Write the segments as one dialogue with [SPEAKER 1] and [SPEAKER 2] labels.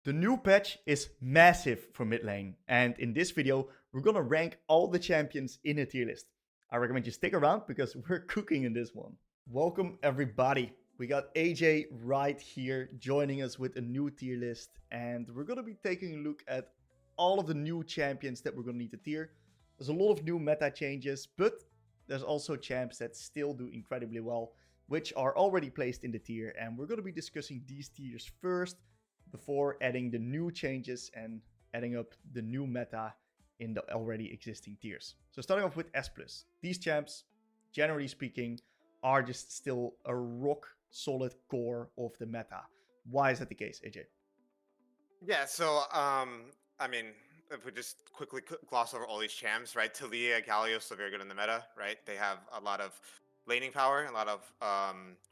[SPEAKER 1] The new patch is massive for mid lane, and in this video, we're gonna rank all the champions in a tier list. I recommend you stick around because we're cooking in this one. Welcome everybody. We got AJ right here joining us with a new tier list, and we're gonna be taking a look at all of the new champions that we're gonna need to tier. There's a lot of new meta changes, but there's also champs that still do incredibly well, which are already placed in the tier, and we're gonna be discussing these tiers first before adding the new changes and adding up the new meta in the already existing tiers. So starting off with S+. These champs, generally speaking, are just still a rock solid core of the meta. Why is that the case, AJ?
[SPEAKER 2] Yeah, so I mean, if we just quickly gloss over all these champs, right? Talia, Galio still very good in the meta, right? They have a lot of laning power, a lot of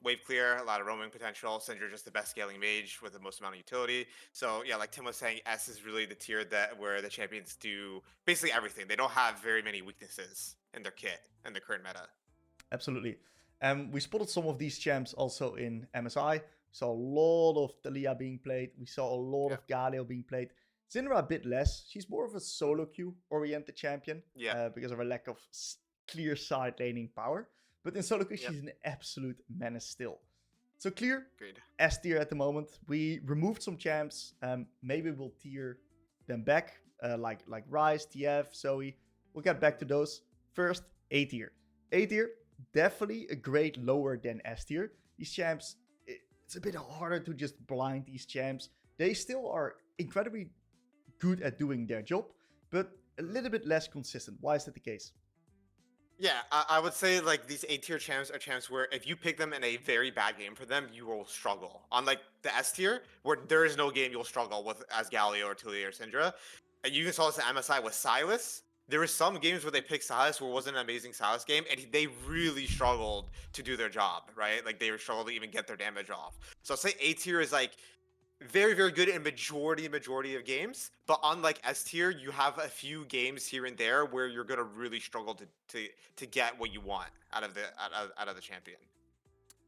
[SPEAKER 2] wave clear, a lot of roaming potential. Syndra just the best scaling mage with the most amount of utility. So yeah, like Tim was saying, S is really the tier that where the champions do basically everything. They don't have very many weaknesses in their kit in the current meta.
[SPEAKER 1] Absolutely. We spotted some of these champs also in MSI. We saw a lot of Talia being played. We saw a lot of Galio being played. Syndra a bit less. She's more of a solo queue oriented champion because of her lack of clear side laning power. But in solo queue, she's an absolute menace still. So clear, S tier at the moment. We removed some champs. Maybe we'll tier them back, like Ryze, TF, Zoe. We'll get back to those. First, A tier. A tier, definitely a grade lower than S tier. These champs, it's a bit harder to just blind these champs. They still are incredibly good at doing their job, but a little bit less consistent. Why is that the case?
[SPEAKER 2] Yeah, I would say like these A tier champs are champs where if you pick them in a very bad game for them, you will struggle. Unlike the S tier, where there is no game you'll struggle with as Galio or Talia or Syndra. And you saw this at MSI with Sylas. There were some games where they picked Sylas where it wasn't an amazing Sylas game, and they really struggled to do their job, right? Like they struggled to even get their damage off. So I'll say A tier is like very, very good in majority of games, but unlike S tier, you have a few games here and there where you're gonna really struggle to get what you want out of the champion.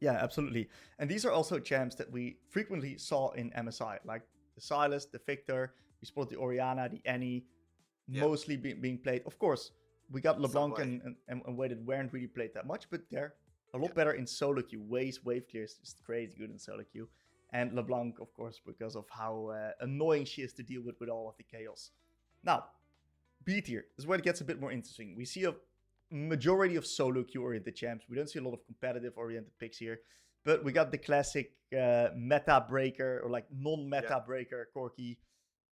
[SPEAKER 1] Yeah, absolutely. And these are also champs that we frequently saw in MSI, like the Sylas, the Victor. We spotted the Orianna, the Annie, mostly being played. Of course, we got LeBlanc and Wade that weren't really played that much, but they're a lot better in solo queue. Wave clear is just crazy good in solo queue. And LeBlanc, of course, because of how annoying she is to deal with all of the chaos. Now, B tier is where it gets a bit more interesting. We see a majority of solo queue oriented champs. We don't see a lot of competitive oriented picks here. But we got the classic meta breaker or like non-meta breaker, Corki.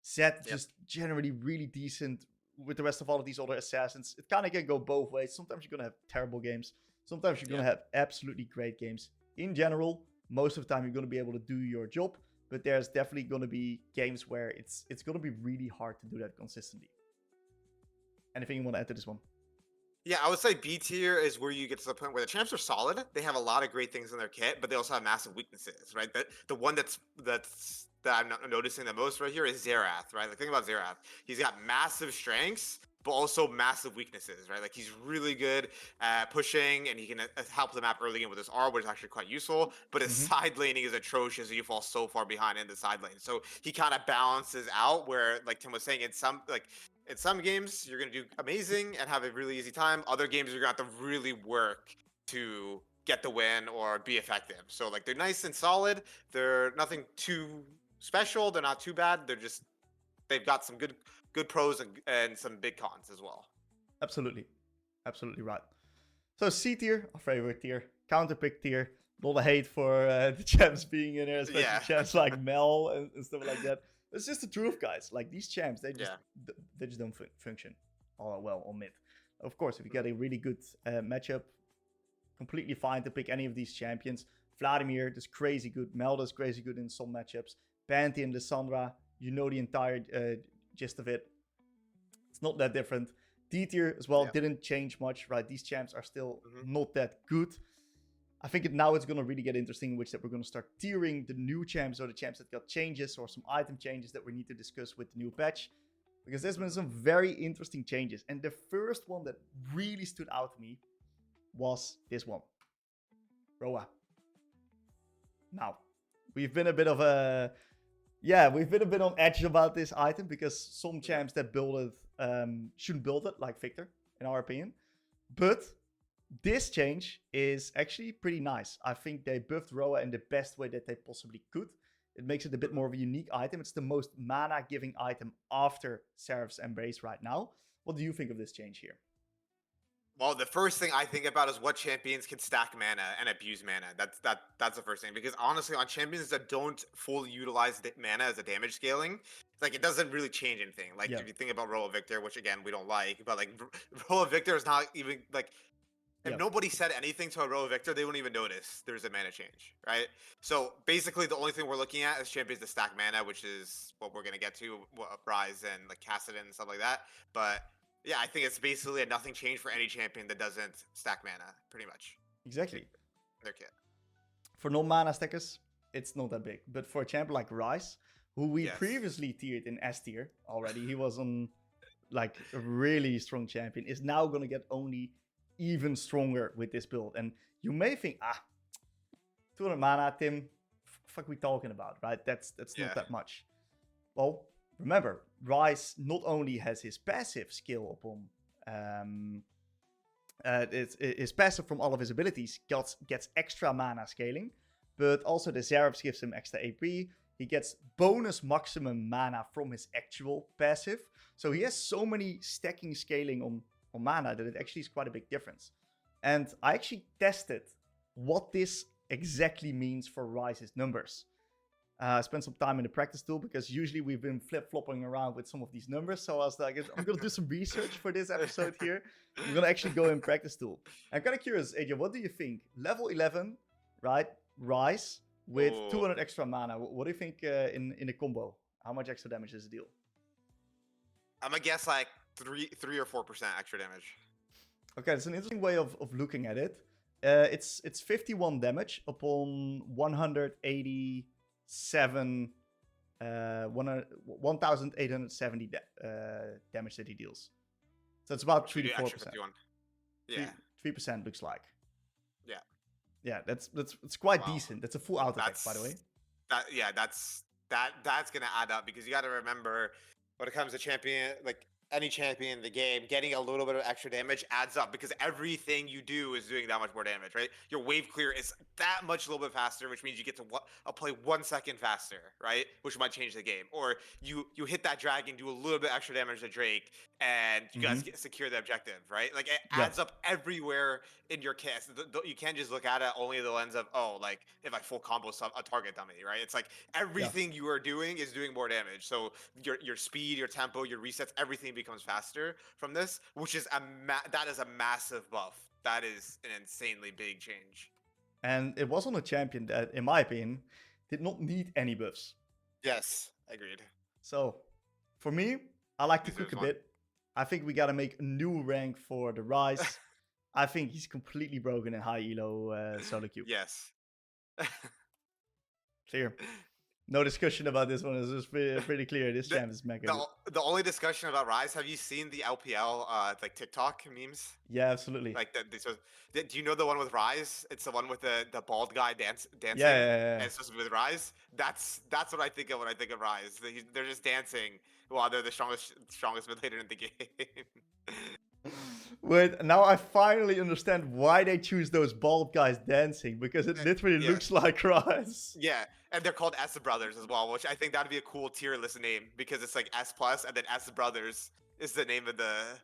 [SPEAKER 1] Zed just generally really decent with the rest of all of these other assassins. It kind of can go both ways. Sometimes you're going to have terrible games. Sometimes you're going to have absolutely great games. In general, most of the time you're going to be able to do your job, but there's definitely going to be games where it's going to be really hard to do that consistently. Anything you want to add to this one?
[SPEAKER 2] Yeah, I would say B tier is where you get to the point where the champs are solid. They have a lot of great things in their kit, but they also have massive weaknesses, right? The one that I'm noticing the most right here is Xerath, right? Like think about Xerath. He's got massive strengths, but also massive weaknesses, right? Like he's really good at pushing, and he can help the map early in with his R, which is actually quite useful. But his side laning is atrocious, so you fall so far behind in the side lane. So he kind of balances out where, like Tim was saying, in some games you're gonna do amazing and have a really easy time. Other games you're gonna have to really work to get the win or be effective. So like they're nice and solid. They're nothing too special. They're not too bad. They've got some good pros and some big cons as well.
[SPEAKER 1] Absolutely right. So C tier, our favorite tier, counter pick tier. A lot of hate for the champs being in there, especially champs like Mel and stuff like that. It's just the truth, guys. Like these champs, they just don't function all well on mid. Of course, if you get a really good matchup, completely fine to pick any of these champions. Vladimir does crazy good. Mel does crazy good in some matchups. Pantheon, Lissandra, you know the entire gist of it. It's not that different. D tier as well didn't change much, right? These champs are still not that good. I think now it's going to really get interesting in which that we're going to start tiering the new champs or the champs that got changes or some item changes that we need to discuss with the new patch. Because there's been some very interesting changes. And the first one that really stood out to me was this one. Roa. Now, we've been a bit of a Yeah, we've been a bit on edge about this item because some champs that build it shouldn't build it, like Victor, in our opinion. But this change is actually pretty nice. I think they buffed Roa in the best way that they possibly could. It makes it a bit more of a unique item. It's the most mana-giving item after Seraph's Embrace right now. What do you think of this change here?
[SPEAKER 2] Well, the first thing I think about is what champions can stack mana and abuse mana. That's the first thing, because honestly, on champions that don't fully utilize mana as a damage scaling, like it doesn't really change anything. Like if you think about Roa Victor, which again we don't like, but like Roa Victor is not even like if nobody said anything to a Roa Victor, they wouldn't even notice there's a mana change, right? So basically, the only thing we're looking at is champions to stack mana, which is what we're gonna get to, Ryze and like Kassadin and stuff like that. But yeah, I think it's basically a nothing change for any champion that doesn't stack mana, pretty much.
[SPEAKER 1] Exactly.
[SPEAKER 2] Their kit.
[SPEAKER 1] For non-mana stackers, it's not that big. But for a champion like Ryze, who we previously tiered in S tier already, he was on like a really strong champion, is now going to get only even stronger with this build. And you may think, 200 mana, Tim, fuck we talking about, right? That's not that much. Well, remember, Ryze not only has his passive skill upon his passive from all of his abilities gets extra mana scaling, but also the Zeraphs gives him extra AP. He gets bonus maximum mana from his actual passive. So he has so many stacking scaling on mana that it actually is quite a big difference. And I actually tested what this exactly means for Ryze's numbers. I spent some time in the practice tool because usually we've been flip-flopping around with some of these numbers. So I was like, I'm going to do some research for this episode here. I'm going to actually go in practice tool. I'm kind of curious, AJ, what do you think? Level 11, right? Ryze with 200 extra mana. What do you think in a combo? How much extra damage is the deal?
[SPEAKER 2] I'm going to guess like 3 or 4% extra damage.
[SPEAKER 1] Okay, it's an interesting way of looking at it. It's 51 damage upon 1,870 damage that he deals. So it's about 3 to 4%.
[SPEAKER 2] Yeah,
[SPEAKER 1] 3% looks like.
[SPEAKER 2] Yeah,
[SPEAKER 1] yeah, that's quite decent. That's a full out effect, by the way.
[SPEAKER 2] That's gonna add up because you got to remember when it comes to champion, like any champion in the game, getting a little bit of extra damage adds up because everything you do is doing that much more damage, right? Your wave clear is that much a little bit faster, which means you get to play 1 second faster, right? Which might change the game. Or you hit that dragon, do a little bit extra damage to Drake, and you guys secure the objective, right? Like it adds up everywhere in your cast. You can't just look at it only the lens of, oh, like if I full combo a target dummy, right? It's like everything you are doing is doing more damage. So your speed, your tempo, your resets, everything becomes faster from this, which is that is a massive buff. That is an insanely big change.
[SPEAKER 1] And it was on a champion that, in my opinion, did not need any buffs.
[SPEAKER 2] Yes, agreed.
[SPEAKER 1] So, for me, I like to cook a bit. I think we gotta make a new rank for the Ryze. I think he's completely broken in high elo solo queue.
[SPEAKER 2] Yes.
[SPEAKER 1] Clear. No discussion about this one. It's just pretty clear. This champ is mega.
[SPEAKER 2] The only discussion about Ryze, have you seen the LPL like TikTok memes?
[SPEAKER 1] Yeah, absolutely.
[SPEAKER 2] Like do you know the one with Ryze? It's the one with the bald guy dancing.
[SPEAKER 1] Yeah.
[SPEAKER 2] And it's supposed to be with Ryze. That's what I think of when I think of Ryze. They're just dancing while they're the strongest mid laner in the game.
[SPEAKER 1] Wait, now I finally understand why they choose those bald guys dancing, because it literally looks like Ryze.
[SPEAKER 2] Yeah, and they're called S Brothers as well, which I think that'd be a cool tier list name because it's like S plus and then S Brothers is the name of the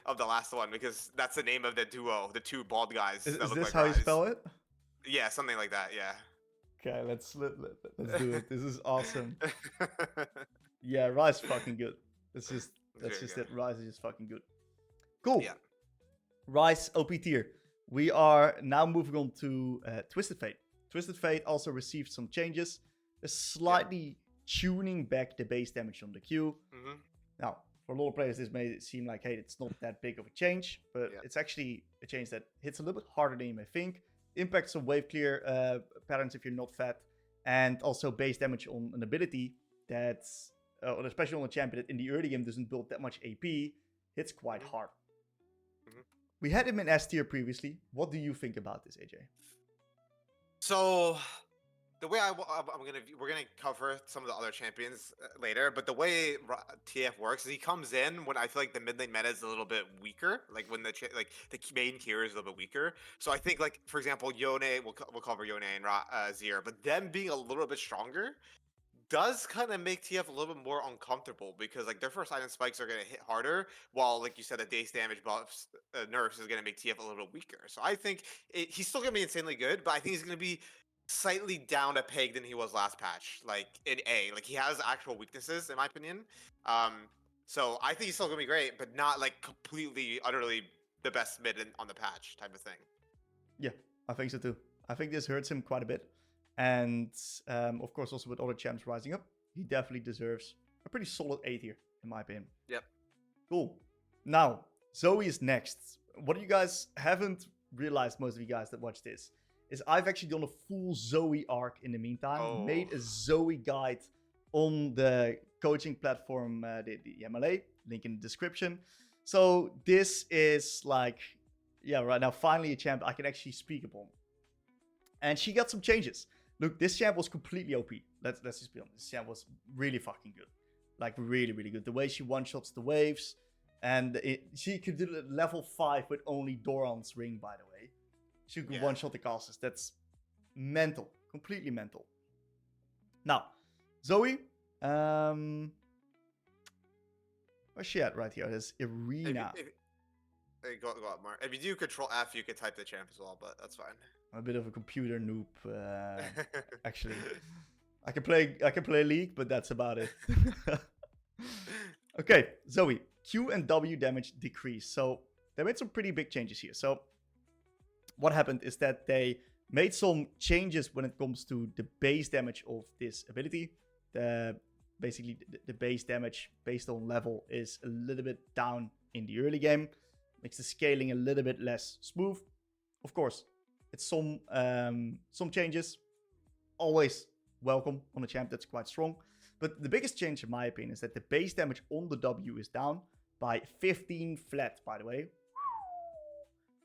[SPEAKER 2] of the last one because that's the name of the duo, the two bald guys.
[SPEAKER 1] Is
[SPEAKER 2] that look
[SPEAKER 1] this
[SPEAKER 2] like
[SPEAKER 1] how
[SPEAKER 2] Ryze.
[SPEAKER 1] you spell it?
[SPEAKER 2] Yeah, something like that. Yeah.
[SPEAKER 1] Okay, let's do it. This is awesome. Yeah, Ryze fucking good. That's just it. Ryze is just fucking good. Cool.
[SPEAKER 2] Yeah.
[SPEAKER 1] Ryze OP tier. We are now moving on to Twisted Fate. Twisted Fate also received some changes. Slightly tuning back the base damage on the Q. Now, for a lot of players, this may seem like, hey, it's not that big of a change, but it's actually a change that hits a little bit harder than you may think. Impacts some wave clear patterns if you're not fat, and also base damage on an ability that's, especially on a champion that in the early game doesn't build that much AP, hits quite hard. We had him in S tier previously. What do you think about this, AJ?
[SPEAKER 2] So, the way we're gonna cover some of the other champions later, but the way TF works is he comes in when I feel like the mid lane meta is a little bit weaker, like when like the main hero is a little bit weaker. So I think, like, for example, Yone, we'll cover Yone and Azir, but them being a little bit stronger does kind of make TF a little bit more uncomfortable, because like their first item spikes are going to hit harder, while, like you said, the base damage buffs nerfs is going to make TF a little bit weaker. So I think he's still going to be insanely good, but I think he's going to be slightly down a peg than he was last patch. Like in A, like he has actual weaknesses in my opinion. Um, so I think he's still going to be great, but not like completely, utterly the best mid on the patch type of thing.
[SPEAKER 1] Yeah, I think so too. I think this hurts him quite a bit. And of course, also with other champs rising up, he definitely deserves a pretty solid A tier, in my opinion.
[SPEAKER 2] Yep.
[SPEAKER 1] Cool. Now, Zoe is next. What you guys haven't realized, most of you guys that watch this, is I've actually done a full Zoe arc in the meantime.
[SPEAKER 2] Oh.
[SPEAKER 1] Made a Zoe guide on the coaching platform, the MLA, link in the description. So this is like, yeah, right now, finally a champ I can actually speak upon. And she got some changes. Look, this champ was completely OP. Let's just be honest. This champ was really fucking good. Like, really, really good. The way she one-shots the waves. And she could do level 5 with only Doran's ring, by the way. She could one-shot the casters. That's mental. Completely mental. Now, Zoe. Where's she at right here? There's Arena.
[SPEAKER 2] Go up, Mark. If you do control F, you can type the champ as well, but that's fine.
[SPEAKER 1] I'm a bit of a computer noob, actually. I can play League, but that's about it. Okay, Zoe. Q and W damage decrease. So they made some pretty big changes here. So what happened is that they made some changes when it comes to the base damage of this ability. Basically, the base damage based on level is a little bit down in the early game. Makes the scaling a little bit less smooth. Of course, it's some changes. Always welcome on a champ that's quite strong. But the biggest change, in my opinion, is that the base damage on the W is down by 15 flat, by the way.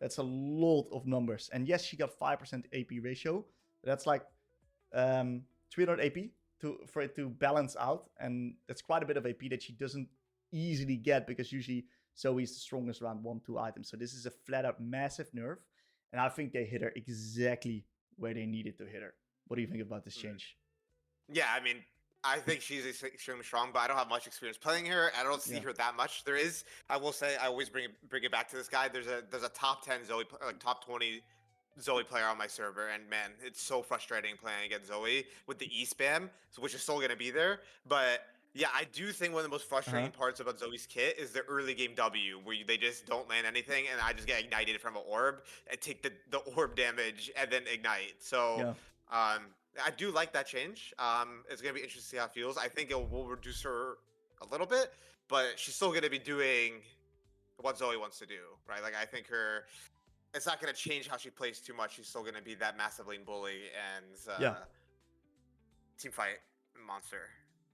[SPEAKER 1] That's a lot of numbers. And yes, she got 5% AP ratio. That's like 300 AP for it to balance out. And that's quite a bit of AP that she doesn't easily get, because usually Zoe is the strongest around 1-2 items. So this is a flat out massive nerf. And I think they hit her exactly where they needed to hit her. What do you think about this change?
[SPEAKER 2] Yeah, I mean, I think she's extremely strong, but I don't have much experience playing her. I don't see her that much. There is, I will say, I always bring it back to this guy. There's a top 10 Zoe, like top 20 Zoe player on my server, and man, it's so frustrating playing against Zoe with the E spam, which is still gonna be there. But yeah, I do think one of the most frustrating parts about Zoe's kit is the early game W, where they just don't land anything, and I just get ignited from an orb and take the orb damage and then ignite. So I do like that change. It's gonna be interesting to see how it feels. I think it will reduce her a little bit, but she's still gonna be doing what Zoe wants to do, right? Like, I think it's not gonna change how she plays too much. She's still gonna be that massive lane bully and team fight monster.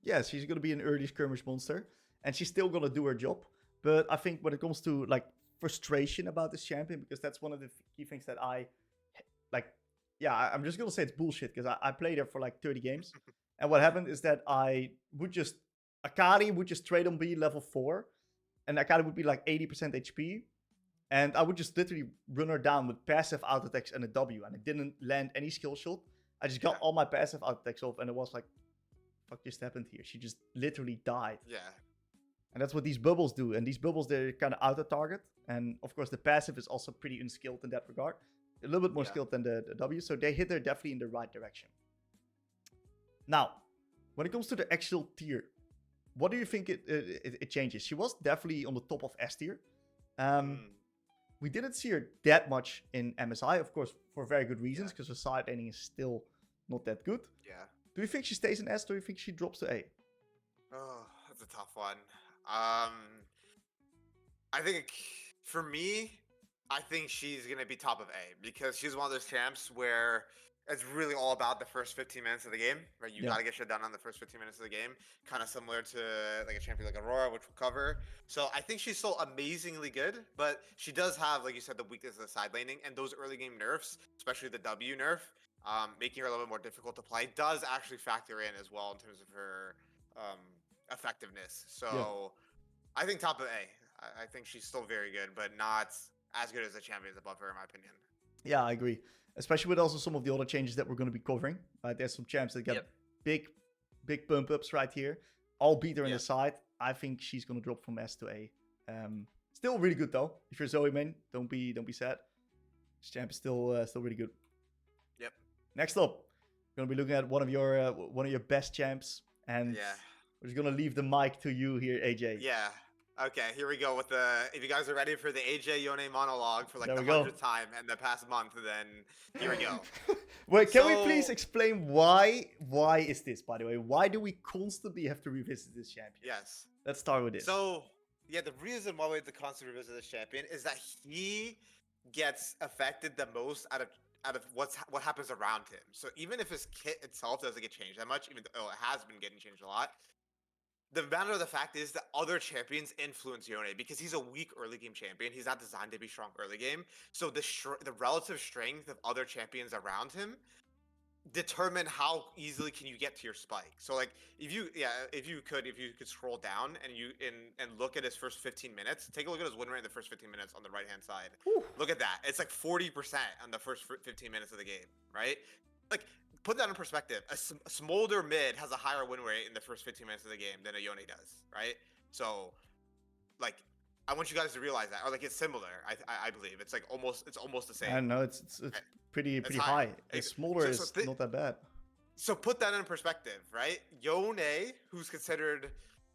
[SPEAKER 1] Yeah, she's gonna be an early skirmish monster, and she's still gonna do her job. But I think when it comes to like frustration about this champion, because that's one of the key things that I like. Yeah, I'm just gonna say it's bullshit, because I played her for like 30 games, and what happened is that Akari would just trade on B level 4, and Akari would be like 80% HP, and I would just literally run her down with passive auto attacks and a W, and I didn't land any skill shot. I just got all my passive auto attacks off, and it was like, fuck just happened here? She just literally died.
[SPEAKER 2] Yeah.
[SPEAKER 1] And that's what these bubbles do, and these bubbles, they're kind of auto target, and of course the passive is also pretty unskilled in that regard. A little bit more skilled than the W, so they hit her definitely in the right direction. Now, when it comes to the actual tier, what do you think it changes? She was definitely on the top of S tier. We didn't see her that much in MSI, of course, for very good reasons, because her side laning is still not that good.
[SPEAKER 2] Yeah.
[SPEAKER 1] Do you think she stays in S, or do you think she drops to A?
[SPEAKER 2] Oh, that's a tough one. I think for me, I think she's going to be top of A, because she's one of those champs where it's really all about the first 15 minutes of the game, right? You got to get shit done on the first 15 minutes of the game, kind of similar to like a champion like Aurora, which we'll cover. So I think she's still amazingly good, but she does have, like you said, the weakness of the side laning, and those early game nerfs, especially the W nerf, making her a little bit more difficult to play does actually factor in as well in terms of her effectiveness. So I think top of A. I think she's still very good, but not as good as the champions above her, in my opinion.
[SPEAKER 1] Yeah, I agree. Especially with also some of the other changes that we're going to be covering. There's some champs that get big bump ups right here. I'll beat her in the side. I think she's going to drop from S to A. Still really good though. If you're Zoe main, don't be sad. This champ is still really good.
[SPEAKER 2] Yep.
[SPEAKER 1] Next up, we're going to be looking at one of your best champs, and we're just going to leave the mic to you here, AJ.
[SPEAKER 2] Yeah. Okay, here we go with if you guys are ready for the AJ Yone monologue for like
[SPEAKER 1] there
[SPEAKER 2] the 100th time in the past month, then here we go.
[SPEAKER 1] Wait, can we please explain why is this, by the way? Why do we constantly have to revisit this champion?
[SPEAKER 2] Yes.
[SPEAKER 1] Let's start with this.
[SPEAKER 2] So, yeah, the reason why we have to constantly revisit this champion is that he gets affected the most out of what happens around him. So even if his kit itself doesn't get changed that much, even though it has been getting changed a lot, the matter of the fact is that other champions influence Yone because he's a weak early game champion. He's not designed to be strong early game. So the relative strength of other champions around him determine how easily can you get to your spike. So like if you could scroll down and look at his first 15 minutes, take a look at his win rate in the first 15 minutes on the right hand side.
[SPEAKER 1] Whew.
[SPEAKER 2] Look at that. It's like 40% on the first 15 minutes of the game, right? Like put that in perspective. A Smolder mid has a higher win rate in the first 15 minutes of the game than a Yone does, right? So like I want you guys to realize that, or like it's similar. I believe it's like almost the same.
[SPEAKER 1] I know it's pretty high. Smolder is not that bad.
[SPEAKER 2] So put that in perspective, right? Yone, who's considered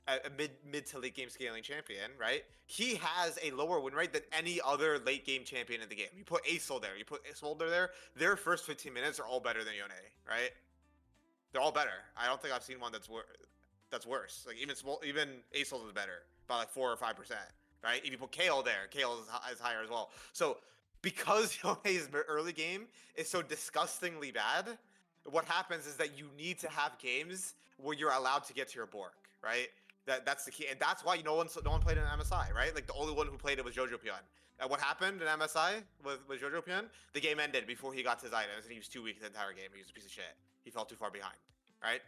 [SPEAKER 2] a mid to late game scaling champion, right? He has a lower win rate than any other late game champion in the game. You put Acel there, you put Smolder there. Their first 15 minutes are all better than Yone, right? They're all better. I don't think I've seen one that's worse. Like even Acel is better by like 4 or 5%. Right? If you put Kale there, Kale is higher as well. So because Yone's early game is so disgustingly bad, what happens is that you need to have games where you're allowed to get to your Bork, right? That's the key, and that's why no one played in MSI, right? Like the only one who played it was Jojo Pion. And what happened in MSI with Jojo Pion? The game ended before he got to his items, and he was too weak the entire game. He was a piece of shit. He fell too far behind, right?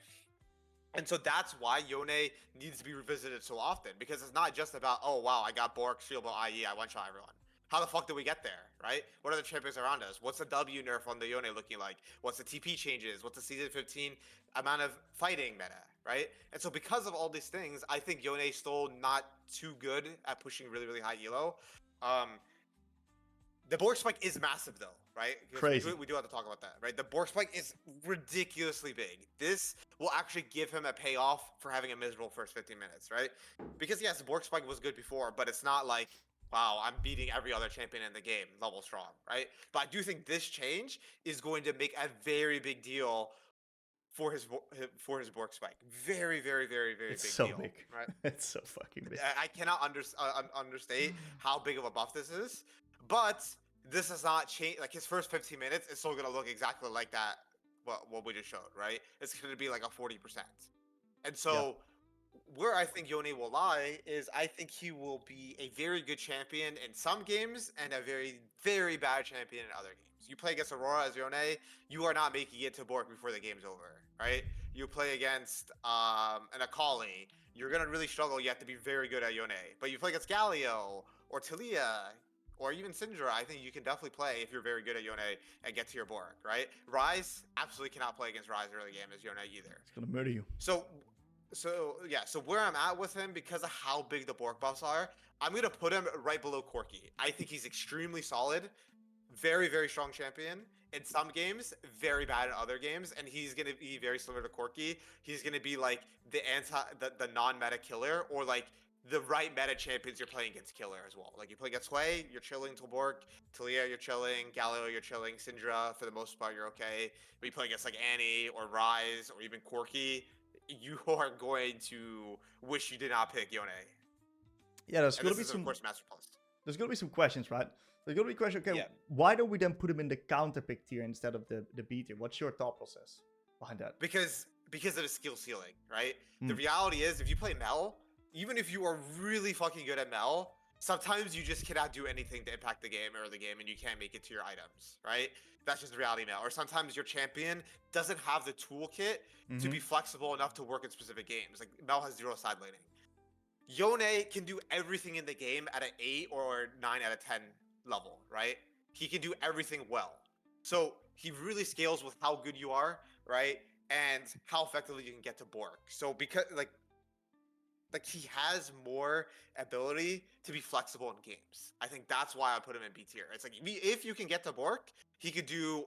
[SPEAKER 2] And so that's why Yone needs to be revisited so often, because it's not just about, oh, wow, I got Bork, Shieldbow, IE, I one-shot everyone. How the fuck did we get there, right? What are the champions around us? What's the W nerf on the Yone looking like? What's the TP changes? What's the season 15 amount of fighting meta, right? And so because of all these things, I think Yone is still not too good at pushing really, really high elo. The Bork spike is massive, though, right?
[SPEAKER 1] Crazy.
[SPEAKER 2] We do have to talk about that, right? The Bork spike is ridiculously big. This will actually give him a payoff for having a miserable first 15 minutes, right? Because, yes, the Bork spike was good before, but it's not like, wow, I'm beating every other champion in the game, level strong, right? But I do think this change is going to make a very big deal for his Bork spike. Very, very, very, very
[SPEAKER 1] it's
[SPEAKER 2] big
[SPEAKER 1] so
[SPEAKER 2] deal.
[SPEAKER 1] Big.
[SPEAKER 2] Right?
[SPEAKER 1] It's so fucking big.
[SPEAKER 2] I cannot understate how big of a buff this is. But this has not changed. Like his first 15 minutes is still gonna look exactly like that. What we just showed, right? It's gonna be like a 40%. And so where I think Yone will lie is I think he will be a very good champion in some games and a very, very bad champion in other games. You play against Aurora as Yone, you are not making it to Bork before the game's over, right? You play against an Akali, you're gonna really struggle. You have to be very good at Yone. But you play against Galio or Talia or even Syndra, I think you can definitely play if you're very good at Yone and get to your Bork, right? Ryze absolutely cannot play against Ryze early game as Yone either.
[SPEAKER 1] It's gonna murder you.
[SPEAKER 2] So where I'm at with him, because of how big the Bork buffs are, I'm gonna put him right below Corki. I think he's extremely solid, very, very strong champion in some games, very bad in other games, and he's gonna be very similar to Corki. He's gonna be like the non-meta killer, or like the right meta champions you're playing against killer as well. Like you play against Sway, you're chilling till Bork. Talia, you're chilling. Galio, you're chilling. Syndra, for the most part, you're okay. But you play against like Annie or Ryze or even Corki, you are going to wish you did not pick Yone.
[SPEAKER 1] Yeah, there's going to be some.
[SPEAKER 2] Of course, Master Plus.
[SPEAKER 1] There's going to be some questions, right? There's going to be questions. Okay, why don't we then put him in the counter pick tier instead of the B tier? What's your thought process behind that?
[SPEAKER 2] Because of his skill ceiling, right? The reality is, if you play Mel, even if you are really fucking good at Mel, sometimes you just cannot do anything to impact the game or the game, and you can't make it to your items, right? That's just the reality now. Or sometimes your champion doesn't have the toolkit to
[SPEAKER 1] Mm-hmm.
[SPEAKER 2] be flexible enough to work in specific games. Like Mel has 0 side laning. Yone can do everything in the game at an 8 or 9 out of 10 level, right? He can do everything well. So he really scales with how good you are, right? And how effectively you can get to Bork. So because like he has more ability to be flexible in games. I think that's why I put him in B tier. It's like if you can get to Bork, he could do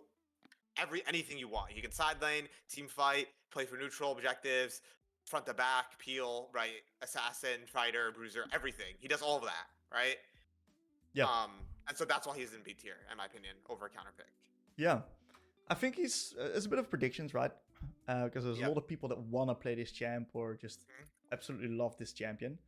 [SPEAKER 2] anything you want. He can side lane, team fight, play for neutral objectives, front to back, peel, right? Assassin, fighter, bruiser, everything. He does all of that, right?
[SPEAKER 1] Yeah.
[SPEAKER 2] And so that's why he's in B tier, in my opinion, over a counter pick.
[SPEAKER 1] Yeah. I think it's a bit of predictions, right? Because there's a
[SPEAKER 2] Yep.
[SPEAKER 1] lot of people that want to play this champ or just
[SPEAKER 2] Mhm.
[SPEAKER 1] absolutely love this champion.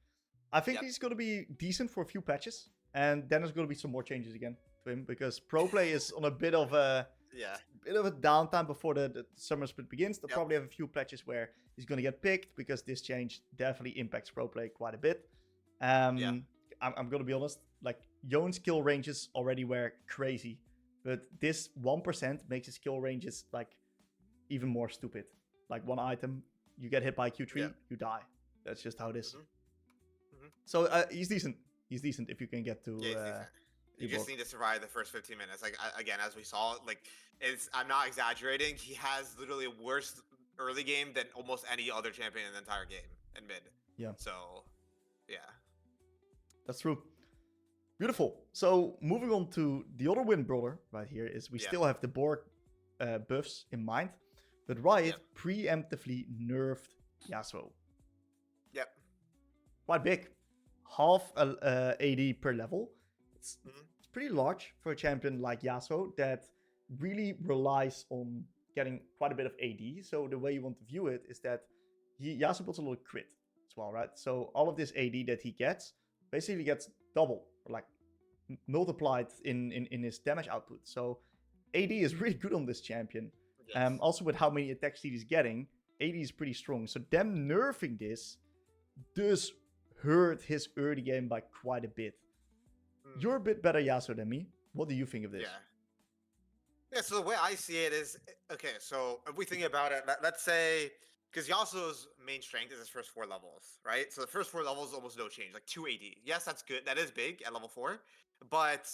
[SPEAKER 1] I think
[SPEAKER 2] Yep.
[SPEAKER 1] he's going to be decent for a few patches, and then there's going to be some more changes again to him because pro play is on a bit of a
[SPEAKER 2] Yeah.
[SPEAKER 1] downtime before the summer split begins. They'll
[SPEAKER 2] Yep.
[SPEAKER 1] probably have a few patches where he's going to get picked because this change definitely impacts pro play quite a bit.
[SPEAKER 2] Yeah.
[SPEAKER 1] I'm going to be honest, like Yone's kill ranges already were crazy, but this 1% makes his kill ranges like even more stupid. Like one item, you get hit by Q3,
[SPEAKER 2] Yeah.
[SPEAKER 1] you die. That's just how it is.
[SPEAKER 2] Mhm.
[SPEAKER 1] So he's decent. He's decent if you can get to.
[SPEAKER 2] Yeah, he's decent. You just
[SPEAKER 1] Bork.
[SPEAKER 2] need to survive the first 15 minutes. Like again, as we saw, like I'm not exaggerating. He has literally a worse early game than almost any other champion in the entire game in mid.
[SPEAKER 1] Yeah.
[SPEAKER 2] So, yeah.
[SPEAKER 1] That's true. Beautiful. So moving on to the other win brawler right here is we still have the Bork buffs in mind, but Riot preemptively nerfed Yasuo.
[SPEAKER 2] Yep.
[SPEAKER 1] Quite big. Half AD per level. It's pretty large for a champion like Yasuo that really relies on getting quite a bit of AD. So the way you want to view it is that Yasuo builds a lot of crit as well, right? So all of this AD that he gets basically gets double, or like multiplied in his damage output. So AD is really good on this champion.
[SPEAKER 2] Yes.
[SPEAKER 1] Also with how many attack speed he's getting, AD is pretty strong. So them nerfing this does hurt his early game by quite a bit. You're a bit better Yasuo than me. What do you think of this?
[SPEAKER 2] Yeah, so the way I see it is, okay, so if we think about it, let's say, because Yasuo's main strength is his first 4 levels, right? So the first 4 levels, almost no change, like 2 AD. Yes, that's good. That is big at level 4, but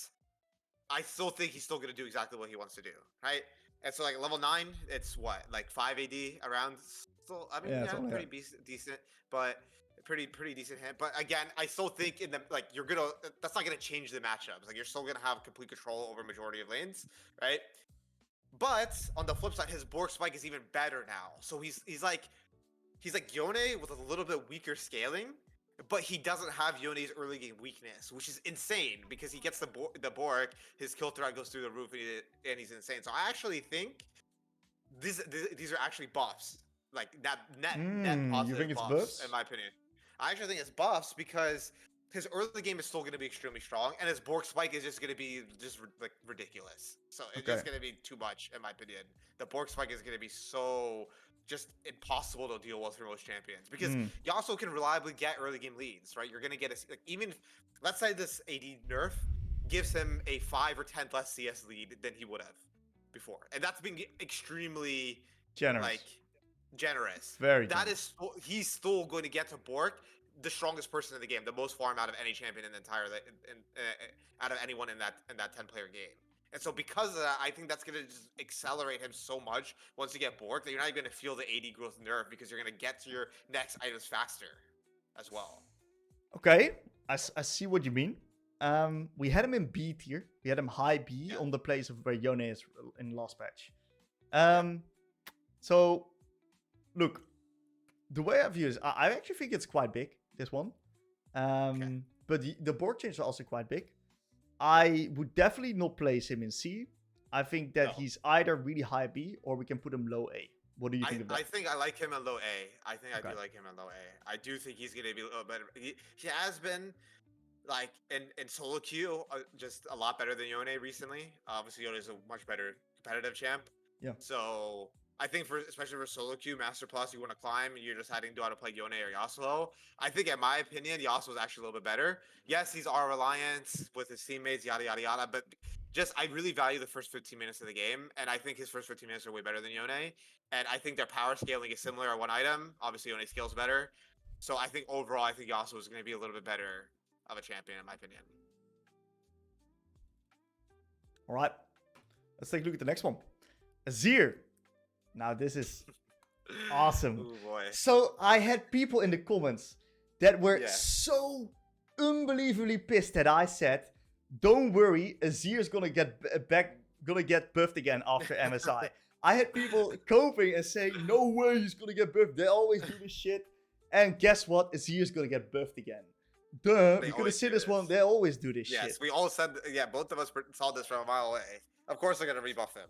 [SPEAKER 2] I still think he's still going to do exactly what he wants to do, right? And so like level 9, it's what, like 5 AD around, still, I mean, yeah pretty decent, but pretty decent hit. But again, I still think in the like that's not gonna change the matchups. Like you're still gonna have complete control over majority of lanes, right? But on the flip side, his Bork spike is even better now. So he's like Yone with a little bit weaker scaling, but he doesn't have Yone's early game weakness, which is insane because he gets the Bork, his kill threat goes through the roof, and he's insane. So I actually think these are actually buffs, like net positive
[SPEAKER 1] you think it's
[SPEAKER 2] buffs, in my opinion. I actually think it's buffs because his early game is still going to be extremely strong, and his Bork spike is just going to be like ridiculous. So it's just going to be too much, in my opinion. The Bork spike is going to be so just impossible to deal with for most champions because you also can reliably get early game leads, right? You're going to get even let's say this AD nerf gives him a 5 or 10 less CS lead than he would have before, and that's been extremely generous.
[SPEAKER 1] Very
[SPEAKER 2] that
[SPEAKER 1] generous.
[SPEAKER 2] He's still going to get to Bork, the strongest person in the game, the most farm out of any champion in the entire out of anyone in that 10-player game. And so because of that, I think that's going to just accelerate him so much once you get Bork that you're not even going to feel the AD growth nerf because you're going to get to your next items faster as well.
[SPEAKER 1] Okay, I see what you mean. We had him in B tier. We had him high B on the place of where Yone is in last patch. So, look, the way I view this, I actually think it's quite big, this one. But the board changes are also quite big. I would definitely not place him in C. I think that he's either really high B or we can put him low A. What do you think of that?
[SPEAKER 2] I think I like him in low A. I think I do like him in low A. I do think he's going to be a little better. He has been, like, in solo queue, just a lot better than Yone recently. Obviously, Yone is a much better competitive champ.
[SPEAKER 1] Yeah.
[SPEAKER 2] So I think especially for solo queue, Master Plus, you want to climb, and you're deciding do I want to play Yone or Yasuo. I think, in my opinion, Yasuo is actually a little bit better. Yes, he's R reliant with his teammates, yada yada yada. But just I really value the first 15 minutes of the game, and I think his first 15 minutes are way better than Yone. And I think their power scaling is similar on one item. Obviously, Yone scales better. So I think overall, I think Yasuo is going to be a little bit better of a champion, in my opinion.
[SPEAKER 1] All right, let's take a look at the next one. Azir. Now this is awesome.
[SPEAKER 2] Ooh, boy.
[SPEAKER 1] So I had people in the comments that were so unbelievably pissed that I said, "Don't worry, Azir's gonna get buffed again after MSI." I had people coping and saying, "No way, he's gonna get buffed. They always do this shit." And guess what? Azir's gonna get buffed again. Duh, you could have seen this one. They always do this shit.
[SPEAKER 2] Yes, we all said, both of us saw this from a mile away. Of course they're gonna rebuff him.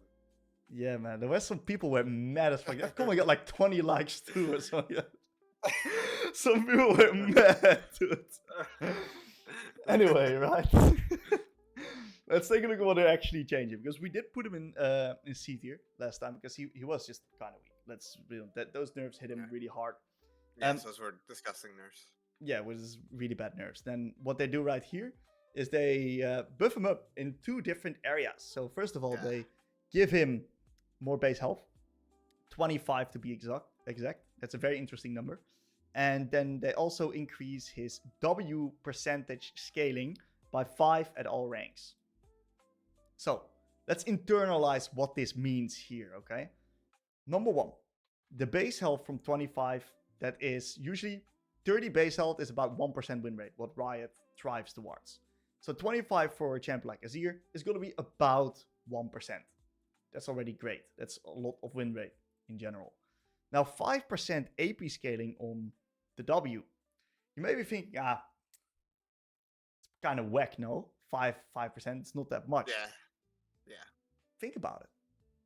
[SPEAKER 1] Yeah, man. There were some people were mad as fuck. I've only got like 20 likes too or something. Some people were mad, dude. Anyway, right. Let's take a look at what they're actually changing, because we did put him in C tier last time because he was just kind of weak. Let's be honest, those nerfs hit him really hard.
[SPEAKER 2] Yes, those were disgusting nerfs.
[SPEAKER 1] Yeah, which is really bad nerfs. Then what they do right here is they buff him up in 2 different areas. So first of all, they give him more base health, 25 to be exact. That's a very interesting number. And then they also increase his W percentage scaling by 5 at all ranks. So let's internalize what this means here, okay? Number 1, the base health from 25, that is usually 30 base health is about 1% win rate, what Riot thrives towards. So 25 for a champion like Azir is going to be about 1%. That's already great. That's a lot of win rate in general. Now 5% AP scaling on the W. You may be thinking, it's kind of whack, no? 5%, it's not that much.
[SPEAKER 2] Yeah.
[SPEAKER 1] Think about it,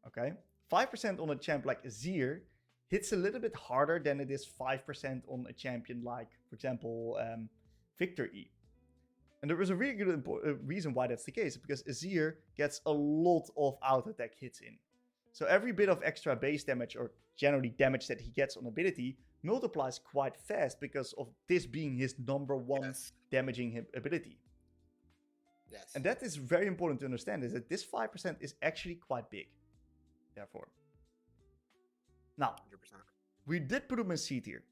[SPEAKER 1] okay? 5% on a champ like Azir hits a little bit harder than it is 5% on a champion like, for example, Victor E. And there is a really good reason why that's the case, because Azir gets a lot of auto attack hits in. So every bit of extra base damage, or generally damage that he gets on ability, multiplies quite fast because of this being his number 1 damaging ability.
[SPEAKER 2] Yes.
[SPEAKER 1] And that is very important to understand, is that this 5% is actually quite big. Therefore. Now, 100%. We did put him in C tier.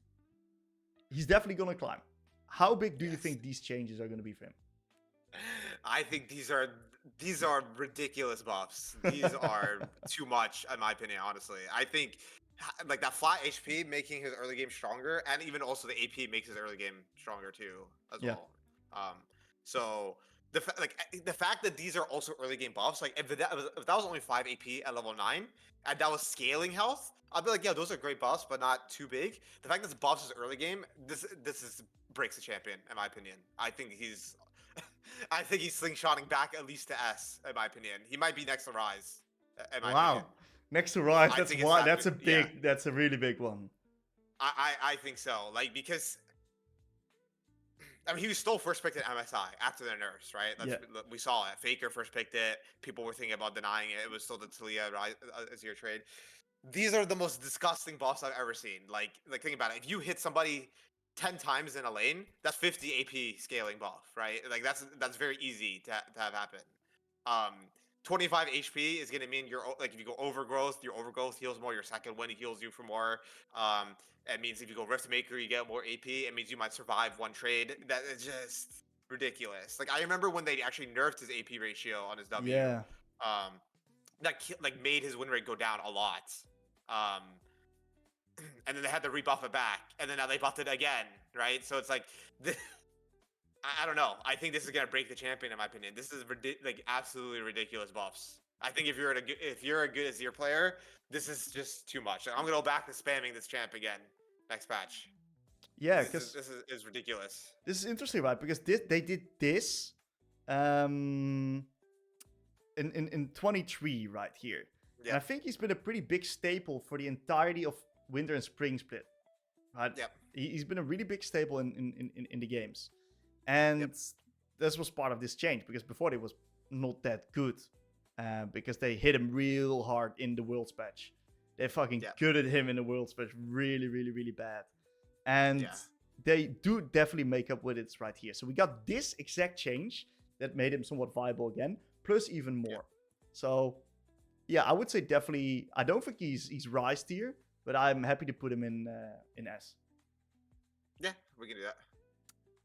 [SPEAKER 1] He's definitely going to climb. How big do you think these changes are going to be for him?
[SPEAKER 2] I think these are ridiculous buffs. These are too much, in my opinion, honestly. I think like that flat HP making his early game stronger, and even also the AP makes his early game stronger too, as well. So the fact that these are also early game buffs, like if that was only 5 AP at level 9, and that was scaling health, I'd be like, yeah, those are great buffs, but not too big. The fact that this buffs is early game, this breaks the champion, in my opinion. I think he's slingshotting back at least to S, in my opinion. He might be next to Ryze, in my opinion.
[SPEAKER 1] Next to Ryze, that's a really big one.
[SPEAKER 2] I think so. Like, because I mean, he was still first picked at MSI after their nerfs, right? We saw it. Faker first picked it. People were thinking about denying it. It was still the Talia Azir trade. These are the most disgusting buffs I've ever seen. Like think about it. If you hit somebody 10 times in a lane, that's 50 AP scaling buff, right? Like that's very easy to have happen. 25 HP is gonna mean if you go overgrowth, your overgrowth heals more. Your second one heals you for more. It means if you go Riftmaker, you get more AP. It means you might survive one trade. That is just ridiculous. Like I remember when they actually nerfed his AP ratio on his W.
[SPEAKER 1] Yeah.
[SPEAKER 2] That made his win rate go down a lot. And then they had to rebuff it back, and then now they buffed it again, right? So it's like, I don't know. I think this is gonna break the champion, in my opinion. This is absolutely ridiculous buffs. I think if you're a good Azir player, this is just too much. I'm gonna go back to spamming this champ again next patch.
[SPEAKER 1] Yeah, because
[SPEAKER 2] this is ridiculous.
[SPEAKER 1] This is interesting, right? Because they did this in 23 right here. Yeah. And I think he's been a pretty big staple for the entirety of Winter and Spring split. Right? Yep. He's been a really big staple in the games. And this was part of this change, because before it was not that good. Because they hit him real hard in the Worlds patch. They fucking
[SPEAKER 2] Yeah.
[SPEAKER 1] gutted him in the world smash really, really, really bad. And
[SPEAKER 2] Yeah.
[SPEAKER 1] they do definitely make up with it right here. So we got this exact change that made him somewhat viable again, plus even more. So yeah, I would say definitely. I don't think he's Ryze tier, but I'm happy to put him in S.
[SPEAKER 2] Yeah, we can do that.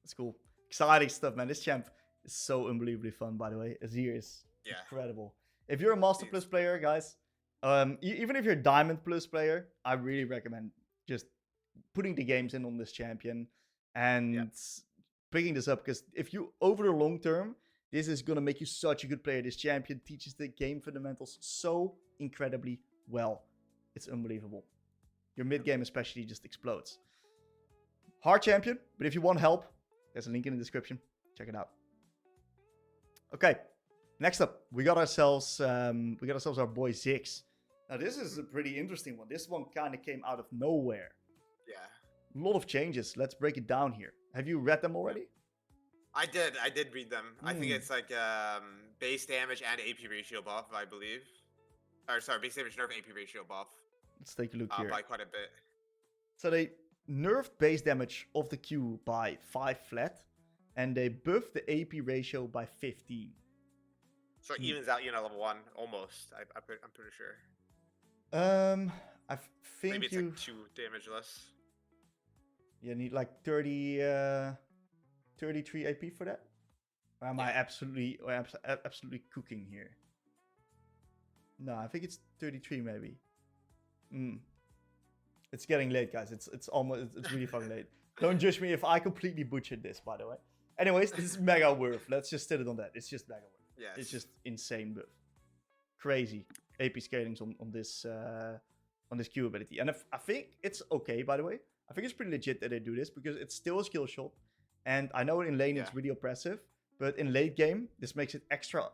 [SPEAKER 1] That's cool. Exciting stuff, man. This champ is so unbelievably fun, by the way. Azir is incredible. If you're a Master Plus player, guys, even if you're a Diamond Plus player, I really recommend just putting the games in on this champion and picking this up, because if you, over the long term, this is going to make you such a good player. This champion teaches the game fundamentals so incredibly well. It's unbelievable. Your mid game especially just explodes. Hard champion, but if you want help, there's a link in the description. Check it out. Okay, next up, we got ourselves our boy Ziggs. Now this is a pretty interesting one. This one kind of came out of nowhere.
[SPEAKER 2] Yeah.
[SPEAKER 1] A lot of changes. Let's break it down here. Have you read them already?
[SPEAKER 2] I did read them. I think it's like base damage and AP ratio buff, I believe. Or sorry, base damage nerf AP ratio buff.
[SPEAKER 1] Let's take a look here.
[SPEAKER 2] By quite a bit.
[SPEAKER 1] So they nerfed base damage of the Q by 5 flat, and they buffed the AP ratio by 15.
[SPEAKER 2] So it evens out, level 1 almost. I'm pretty sure.
[SPEAKER 1] I think
[SPEAKER 2] maybe it's like 2 damage less.
[SPEAKER 1] You need like 33 AP for that? Or am I absolutely cooking here? No, I think it's 33 maybe. It's getting late, guys. It's really fucking late. Don't judge me if I completely butchered this, by the way. Anyways, this is mega worth. Let's just set it on that. It's just mega worth.
[SPEAKER 2] Yeah.
[SPEAKER 1] It's just insane buff. Crazy AP scalings on this Q ability. And I think it's okay, by the way. I think it's pretty legit that they do this, because it's still a skill shot. And I know in lane it's really oppressive, but in late game, this makes it extra.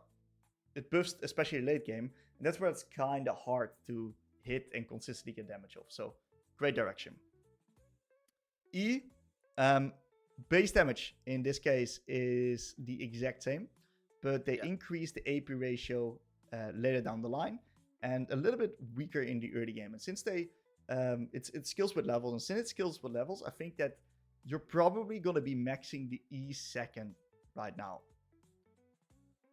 [SPEAKER 1] It buffs, especially late game. And that's where it's kind of hard to hit and consistently get damage off. So, great direction. E, base damage in this case is the exact same, but they increase the AP ratio later down the line, and a little bit weaker in the early game. And since they, it's skills with levels, and since it's skills with levels, I think that you're probably going to be maxing the E second right now.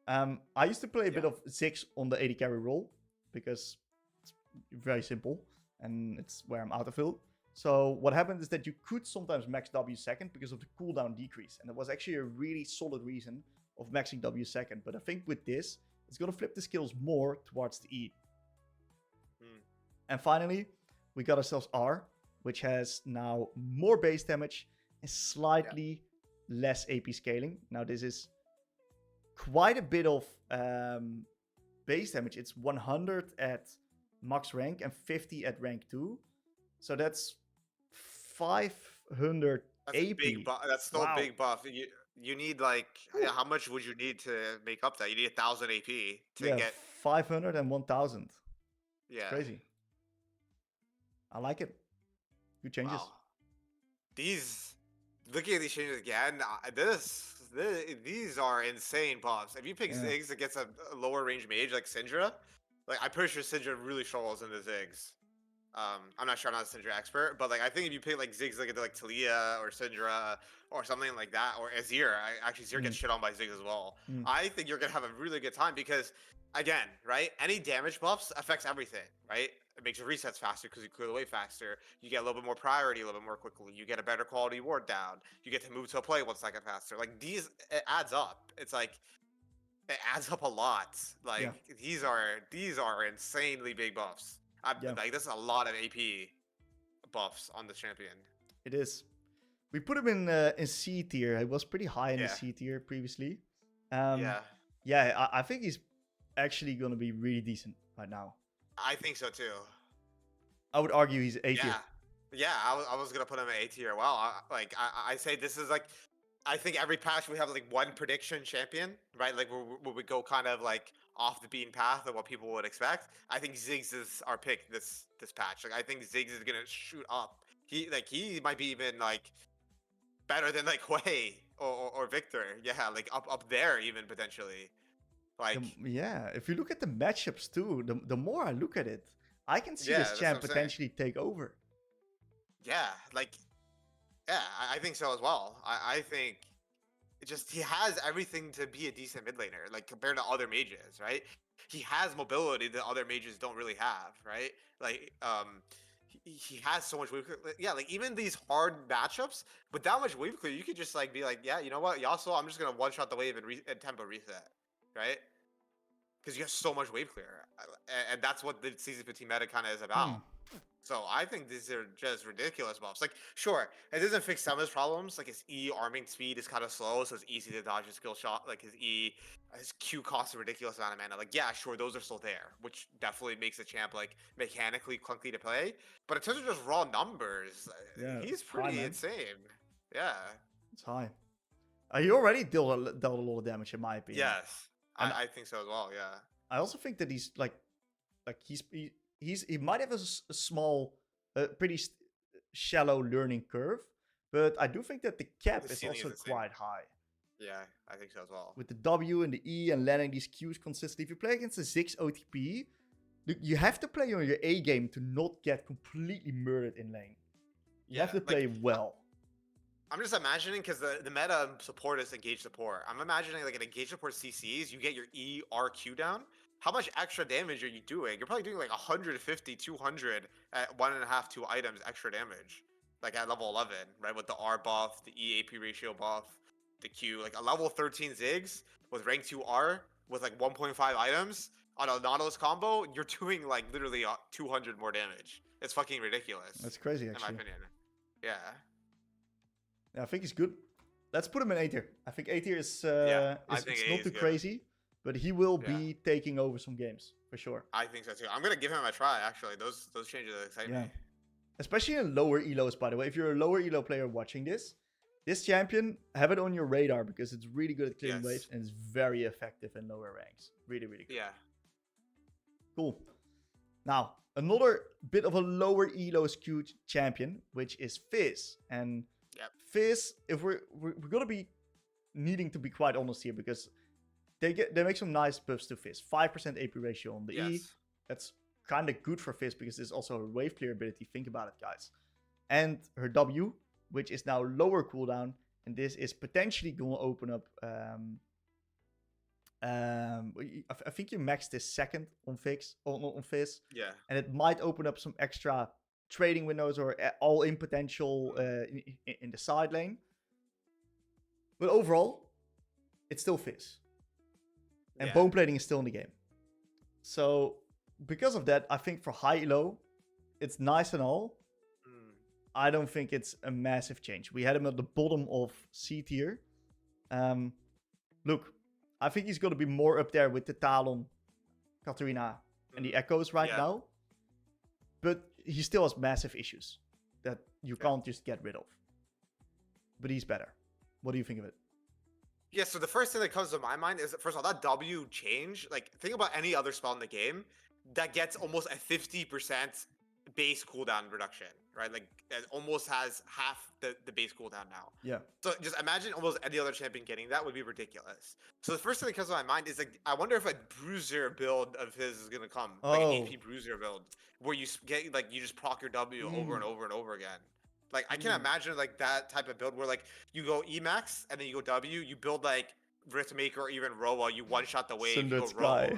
[SPEAKER 1] I used to play a bit of Ziggs on the AD carry role, because it's very simple, and it's where I'm out of field. So what happened is that you could sometimes max W second because of the cooldown decrease, and it was actually a really solid reason of maxing W second. But I think with this, it's going to flip the skills more towards the E. And finally, we got ourselves R, which has now more base damage and slightly less AP scaling. Now this is quite a bit of base damage. It's 100 at max rank and 50 at rank 2. So that's 500 AP.
[SPEAKER 2] That's still a big buff. You need like, how much would you need to make up that? You need 1,000 AP to get
[SPEAKER 1] 500 and 1,000.
[SPEAKER 2] Yeah,
[SPEAKER 1] crazy. I like it. Good changes.
[SPEAKER 2] Wow. Looking at these changes again, these are insane buffs. If you pick Ziggs against a lower range mage like Syndra, like I'm pretty sure Syndra really struggles into Ziggs. I'm not sure, I'm not a Syndra expert, but like I think if you pick like Ziggs like Talia or Syndra or something like that, or Azir, Azir gets shit on by Ziggs as well. I think you're gonna have a really good time, because again, right, any damage buffs affects everything, right? It makes your resets faster because you clear the way faster. You get a little bit more priority a little bit more quickly. You get a better quality ward down. You get to move to a play 1 second faster. Like it adds up. It's like it adds up a lot. Like these are insanely big buffs. Like this is a lot of AP buffs on the champion.
[SPEAKER 1] It is. We put him in C tier. He was pretty high in the C tier previously. I think he's actually gonna be really decent right now.
[SPEAKER 2] I think so too.
[SPEAKER 1] I would argue he's A tier.
[SPEAKER 2] Yeah, I was gonna put him at A tier. Well, I say this is like, I think every patch we have like one prediction champion, right? Like where we go kind of like off the beaten path of what people would expect. I think Ziggs is our pick this patch. Like I think Ziggs is gonna shoot up. He might be even like better than like Wei or Victor. Yeah, like up there even potentially. Like
[SPEAKER 1] if you look at the matchups too, the more I look at it, I can see
[SPEAKER 2] Yeah,
[SPEAKER 1] this
[SPEAKER 2] that's
[SPEAKER 1] champ
[SPEAKER 2] what I'm saying.
[SPEAKER 1] potentially take over.
[SPEAKER 2] Yeah, like, yeah, I think so as well. I think it just he has everything to be a decent mid laner, like compared to other mages, right? He has mobility that other mages don't really have, right? Like, he has so much wave clear. Yeah, like even these hard matchups with that much wave clear, you could just like be like, yeah, you know what, Yasuo, I'm just gonna one shot the wave and tempo reset, right? Because you have so much wave clear, and that's what the season 15 meta kind of is
[SPEAKER 1] Hmm.
[SPEAKER 2] about. So I think these are just ridiculous buffs. Like, sure, it doesn't fix some of his problems. Like his E arming speed is kind of slow, so it's easy to dodge his skill shot. Like his Q costs a ridiculous amount of mana. Like, yeah, sure, those are still there, which definitely makes the champ like mechanically clunky to play. But in terms of just raw numbers,
[SPEAKER 1] Yeah,
[SPEAKER 2] he's
[SPEAKER 1] it's high,
[SPEAKER 2] pretty
[SPEAKER 1] man.
[SPEAKER 2] insane. Yeah.
[SPEAKER 1] It's high. He already dealt a lot of damage, in my opinion.
[SPEAKER 2] Yes,
[SPEAKER 1] And
[SPEAKER 2] I think so as well. Yeah.
[SPEAKER 1] I also think that he's like he might have a small, pretty shallow learning curve, but I do think that the cap
[SPEAKER 2] His
[SPEAKER 1] is
[SPEAKER 2] ceiling is
[SPEAKER 1] also
[SPEAKER 2] insane.
[SPEAKER 1] quite high.
[SPEAKER 2] Yeah, I think so as well.
[SPEAKER 1] With the W and the E and landing these Qs consistently. If you play against the Ziggs OTP, you have to play on your A game to not get completely murdered in lane. You have to play well.
[SPEAKER 2] I'm just imagining because the meta support is engage support. I'm imagining like an engage support CCs, you get your ERQ down. How much extra damage are you doing? You're probably doing like 150, 200 at 1.5, 2 items extra damage. Like at level 11, right? With the R buff, the EAP ratio buff, the Q. Like a level 13 Ziggs with rank 2 R with like 1.5 items on a Nautilus combo, you're doing like literally 200 more damage. It's fucking ridiculous.
[SPEAKER 1] That's crazy,
[SPEAKER 2] in my
[SPEAKER 1] actually.
[SPEAKER 2] opinion. Yeah.
[SPEAKER 1] Yeah, I think he's good. Let's put him in A tier. I think A tier is,
[SPEAKER 2] I think
[SPEAKER 1] it's
[SPEAKER 2] A
[SPEAKER 1] not
[SPEAKER 2] is
[SPEAKER 1] too
[SPEAKER 2] good.
[SPEAKER 1] crazy, but he will be taking over some games for sure.
[SPEAKER 2] I think so too. I'm gonna give him a try. Actually, those changes excite me.
[SPEAKER 1] Especially in lower elos, by the way. If you're a lower elo player watching this champion, have it on your radar because it's really good at clearing waves and it's very effective in lower ranks. Really, really good.
[SPEAKER 2] Yeah.
[SPEAKER 1] Cool. Now, another bit of a lower elo skewed champion, which is Fizz. And Fizz, if we're gonna be needing to be quite honest here, because they make some nice buffs to Fizz. 5% AP ratio on the E. That's kind of good for Fizz because there's also her wave clear ability. Think about it, guys. And her W, which is now lower cooldown, and this is potentially gonna open up. I think you maxed this second on Fizz.
[SPEAKER 2] Yeah.
[SPEAKER 1] And it might open up some extra trading windows or all-in potential in the side lane. But overall, it's still Fizz. And bone plating is still in the game. So, because of that, I think for high elo, it's nice and all. I don't think it's a massive change. We had him at the bottom of C tier. Look, I think he's going to be more up there with the Talon, Katarina, and the Echoes right now. But he still has massive issues that you can't just get rid of. But he's better. What do you think of it?
[SPEAKER 2] Yeah, so the first thing that comes to my mind is, first of all, that W change, like, think about any other spell in the game that gets almost a 50% base cooldown reduction, right? Like, it almost has half the base cooldown now.
[SPEAKER 1] Yeah.
[SPEAKER 2] So just imagine almost any other champion getting that would be ridiculous. So the first thing that comes to my mind is, like, I wonder if a bruiser build of his is going to come. Like an AP bruiser build, where you get, like, you just proc your W over and over and over again. Like, I can imagine, like, that type of build where, like, you go Emax, and then you go W, you build, like, Riftmaker or even Roa, you one-shot the wave, you go Roa.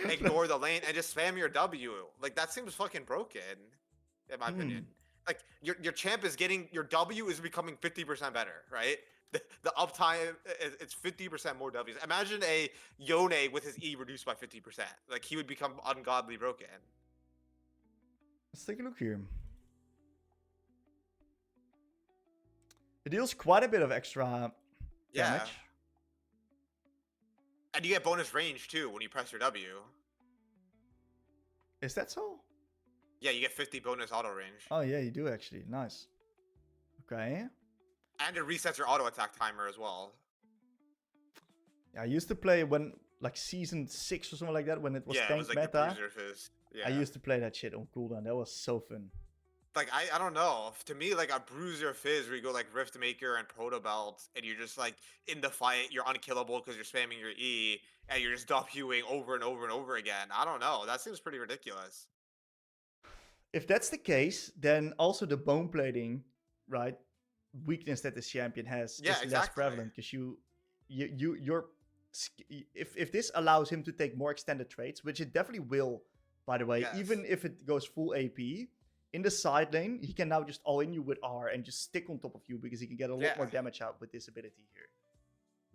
[SPEAKER 2] Ignore the lane, and just spam your W. Like, that seems fucking broken, in my opinion. Like, your champ is getting, your W is becoming 50% better, right? The uptime, it's 50% more Ws. Imagine a Yone with his E reduced by 50%. Like, he would become ungodly broken.
[SPEAKER 1] Let's take a look here. It deals quite a bit of extra damage.
[SPEAKER 2] And you get bonus range too when you press your W.
[SPEAKER 1] Is that so?
[SPEAKER 2] Yeah, you get 50 bonus auto range.
[SPEAKER 1] Oh yeah, you do actually. Nice. Okay.
[SPEAKER 2] And it resets your auto attack timer as well.
[SPEAKER 1] Yeah, I used to play when, like, season 6 or something like that, when it was tank
[SPEAKER 2] it was like
[SPEAKER 1] meta.
[SPEAKER 2] the Fizz. Yeah.
[SPEAKER 1] I used to play that shit on cooldown. That was so fun.
[SPEAKER 2] like I don't know. To me, like a bruiser Fizz where you go like Rift Maker and Proto Belt, and you're just like in the fight, you're unkillable because you're spamming your E, and you're just Wing over and over and over again. I don't know. That seems pretty ridiculous.
[SPEAKER 1] If that's the case, then also the bone plating, right, weakness that this champion has
[SPEAKER 2] Yeah,
[SPEAKER 1] is less
[SPEAKER 2] exactly.
[SPEAKER 1] prevalent because you're if this allows him to take more extended trades, which it definitely will, by the way,
[SPEAKER 2] Yes.
[SPEAKER 1] even if it goes full AP in the side lane, he can now just all in you with R and just stick on top of you because he can get a lot more damage out with this ability here.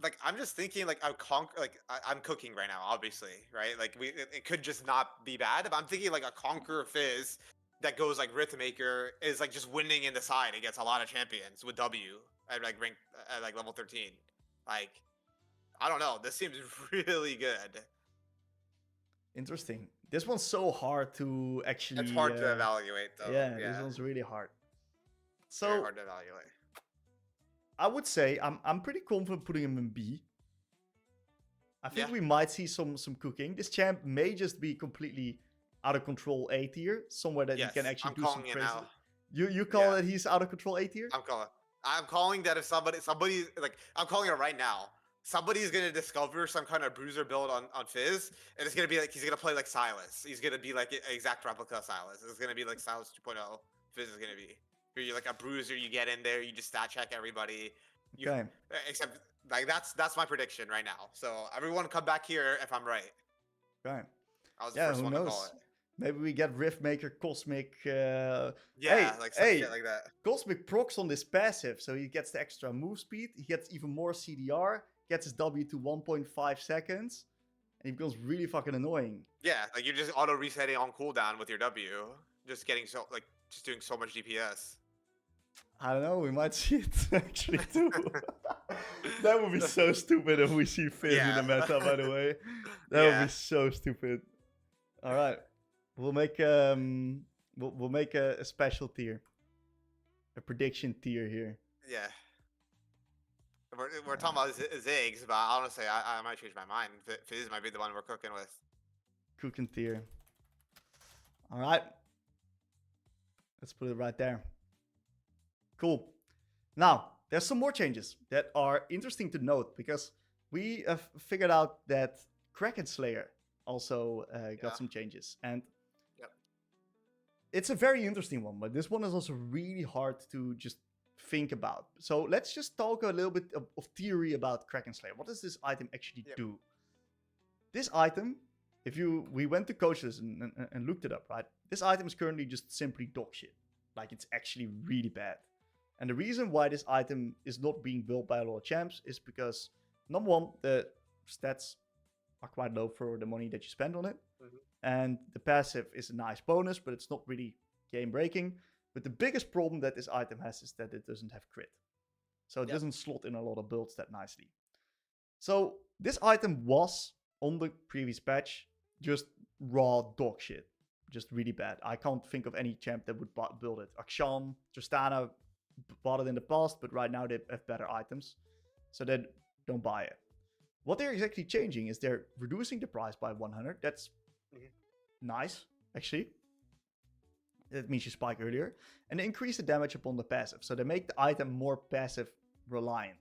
[SPEAKER 2] Like I'm just thinking, like I'm cooking right now, obviously, right? Like it could just not be bad. But I'm thinking like a Conqueror Fizz that goes like Rhythmaker is like just winning in the side against a lot of champions with W at like rank at like level 13. Like I don't know. This seems really good.
[SPEAKER 1] Interesting. This one's so hard to actually.
[SPEAKER 2] It's hard to evaluate, though.
[SPEAKER 1] Yeah, this one's really hard. So
[SPEAKER 2] very hard to evaluate.
[SPEAKER 1] I would say I'm pretty confident putting him in B. I think we might see some cooking. This champ may just be completely out of control A tier, somewhere that he can actually do some crazy. You call that he's out of control A tier?
[SPEAKER 2] I'm calling that if somebody like I'm calling it right now. Somebody's gonna discover some kind of bruiser build on Fizz, and it's gonna be like he's gonna play like Silas. He's gonna be like an exact replica of Silas. It's gonna be like Silas 2.0. Fizz is gonna be. You're like a bruiser, you get in there, you just stat check everybody.
[SPEAKER 1] Okay.
[SPEAKER 2] Except like that's my prediction right now. So everyone come back here if I'm right.
[SPEAKER 1] Okay.
[SPEAKER 2] I was the first one to call it.
[SPEAKER 1] Maybe we get Riftmaker, Cosmic.
[SPEAKER 2] Like some shit like that.
[SPEAKER 1] Cosmic procs on this passive, so he gets the extra move speed. He gets even more CDR. Gets his W to 1.5 seconds, and he becomes really fucking annoying.
[SPEAKER 2] Yeah, like you're just auto resetting on cooldown with your W, just getting just doing so much DPS.
[SPEAKER 1] I don't know. We might see it actually too. That would be so stupid if we see Fizz in the meta. By the way, that would be so stupid. All right, we'll make we'll make a special tier, a prediction tier here.
[SPEAKER 2] Yeah. We're talking about Ziggs, but honestly, I might change my mind. Fizz might be the one we're cooking with.
[SPEAKER 1] Cooking tier. All right. Let's put it right there. Cool. Now, there's some more changes that are interesting to note because we have figured out that Kraken Slayer also got some changes. And it's a very interesting one, but this one is also really hard to just think about. So let's just talk a little bit of theory about Kraken Slayer. What does this item actually do? This item, we went to coaches and looked it up, right? This item is currently just simply dog shit. Like it's actually really bad. And the reason why this item is not being built by a lot of champs is because number one, the stats are quite low for the money that you spend on it. Mm-hmm. And the passive is a nice bonus, but it's not really game breaking. But the biggest problem that this item has is that it doesn't have crit. So it doesn't slot in a lot of builds that nicely. So this item was, on the previous patch, just raw dog shit. Just really bad. I can't think of any champ that would build it. Akshan, Tristana bought it in the past, but right now they have better items. So they don't buy it. What they're exactly changing is they're reducing the price by 100. That's nice, actually. That means you spike earlier. And they increase the damage upon the passive. So they make the item more passive reliant.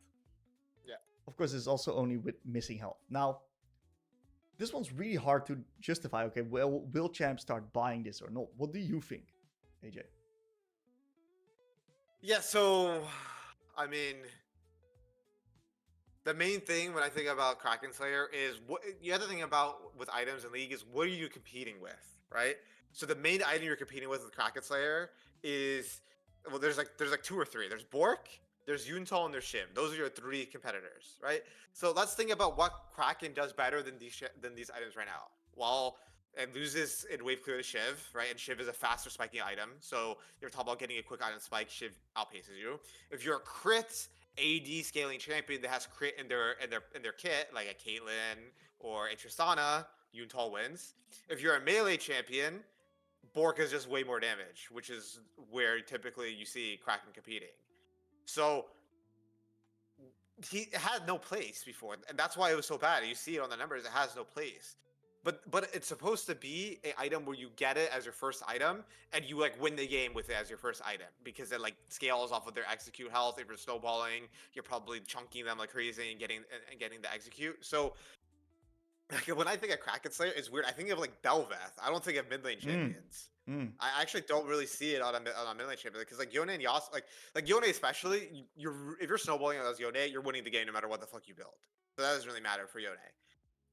[SPEAKER 1] Yeah. Of course, it's also only with missing health. Now, this one's really hard to justify. Okay, will champs start buying this or not? What do you think, AJ?
[SPEAKER 2] Yeah, so, I mean, the main thing when I think about Kraken Slayer is what you have to think about with items in League is what are you competing with, right? So the main item you're competing with Kraken Slayer is, well, there's like 2 or 3. There's Bork, there's Yone, and there's Shiv. Those are your 3 competitors, right? So let's think about what Kraken does better than these items right now. Well, it loses in wave clear to Shiv, right? And Shiv is a faster spiking item. So you're talking about getting a quick item spike, Shiv outpaces you. If you're a crit AD scaling champion that has crit in their kit, like a Caitlyn or a Tristana, Yone wins. If you're a melee champion, Bork is just way more damage, which is where typically you see Kraken competing. So he had no place before, and that's why it was so bad. You see it on the numbers; it has no place. but it's supposed to be an item where you get it as your first item and you like win the game with it as your first item because it like scales off of their execute health. If you're snowballing, you're probably chunking them like crazy and getting the execute. So like when I think of Kraken Slayer, it's weird. I think of like Bel'Veth. I don't think of mid lane champions. I actually don't really see it on a mid lane champion because like Yone and Yasuo, like Yone especially, you're if you're snowballing as Yone, you're winning the game no matter what the fuck you build. So that doesn't really matter for Yone.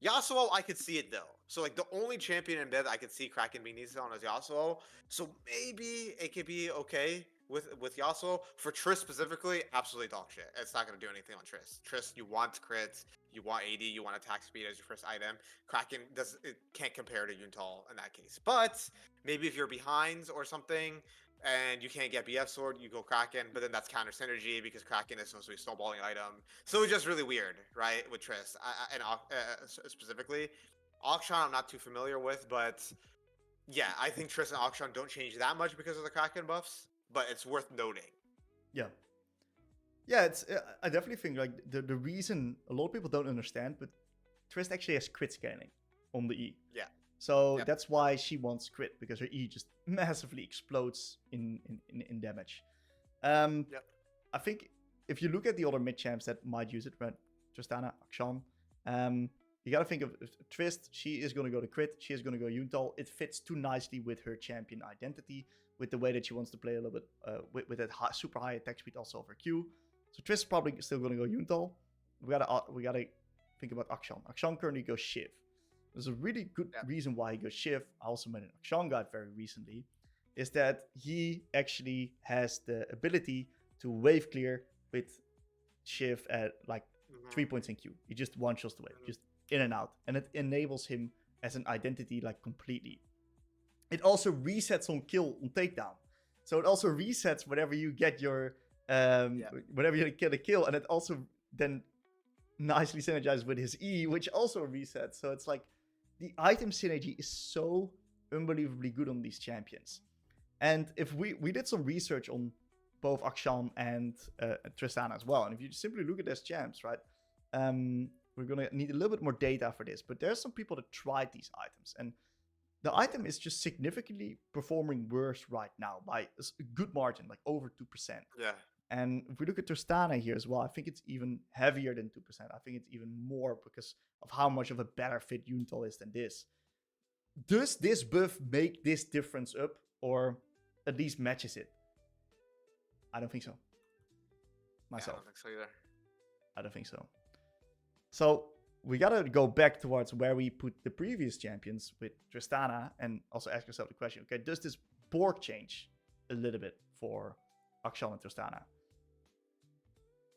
[SPEAKER 2] Yasuo, I could see it though. So like the only champion in mid I could see Kraken being needed on is Yasuo. So maybe it could be okay with Yasuo. For Triss specifically, absolutely dog shit. It's not gonna do anything on Triss. Triss, you want crits, you want AD, you want attack speed as your first item. Kraken can't compare to Yuntal in that case. But maybe if you're behind or something and you can't get BF sword, you go Kraken, but then that's counter synergy because Kraken is supposed to be a snowballing item. So it's just really weird, right? With Triss and specifically, Akshan I'm not too familiar with, but yeah, I think Triss and Akshan don't change that much because of the Kraken buffs, but it's worth noting.
[SPEAKER 1] Yeah. Yeah, it's. I definitely think like the reason a lot of people don't understand, but Triss actually has crit scaling on the E.
[SPEAKER 2] Yeah.
[SPEAKER 1] So that's why she wants crit, because her E just massively explodes in damage. I think if you look at the other mid champs that might use it, right? Tristana, Akshan, you gotta think of Trist. She is gonna go to crit. She is gonna go Yuntal. It fits too nicely with her champion identity, with the way that she wants to play a little bit with that super high attack speed also of her Q. So Trist is probably still gonna go Yuntal. We gotta think about Akshan. Akshan currently goes Shiv. There's a really good reason why he goes Shiv. I also met an Akshan guide very recently. Is that he actually has the ability to wave clear with Shiv at like 3 points in Q. He just one-shots the wave, just in and out. And it enables him as an identity like completely. It also resets on kill, on takedown. So it also resets whenever you get your, whenever you get a kill. And it also then nicely synergizes with his E, which also resets. So it's like, the item synergy is so unbelievably good on these champions. And if we did some research on both Akshan and Tristana as well. And if you simply look at these champs, right? We're going to need a little bit more data for this. But there's some people that tried these items. And the item is just significantly performing worse right now by a good margin, like over 2%.
[SPEAKER 2] Yeah.
[SPEAKER 1] And if we look at Tristana here as well, I think it's even heavier than 2%. I think it's even more because of how much of a better fit Yuntal is than this. Does this buff make this difference up, or at least matches it? I don't think so. Myself.
[SPEAKER 2] Yeah, I don't think so either.
[SPEAKER 1] I don't think so. So we gotta go back towards where we put the previous champions with Tristana and also ask yourself the question, okay, does this Bork change a little bit for Akshan and Tristana?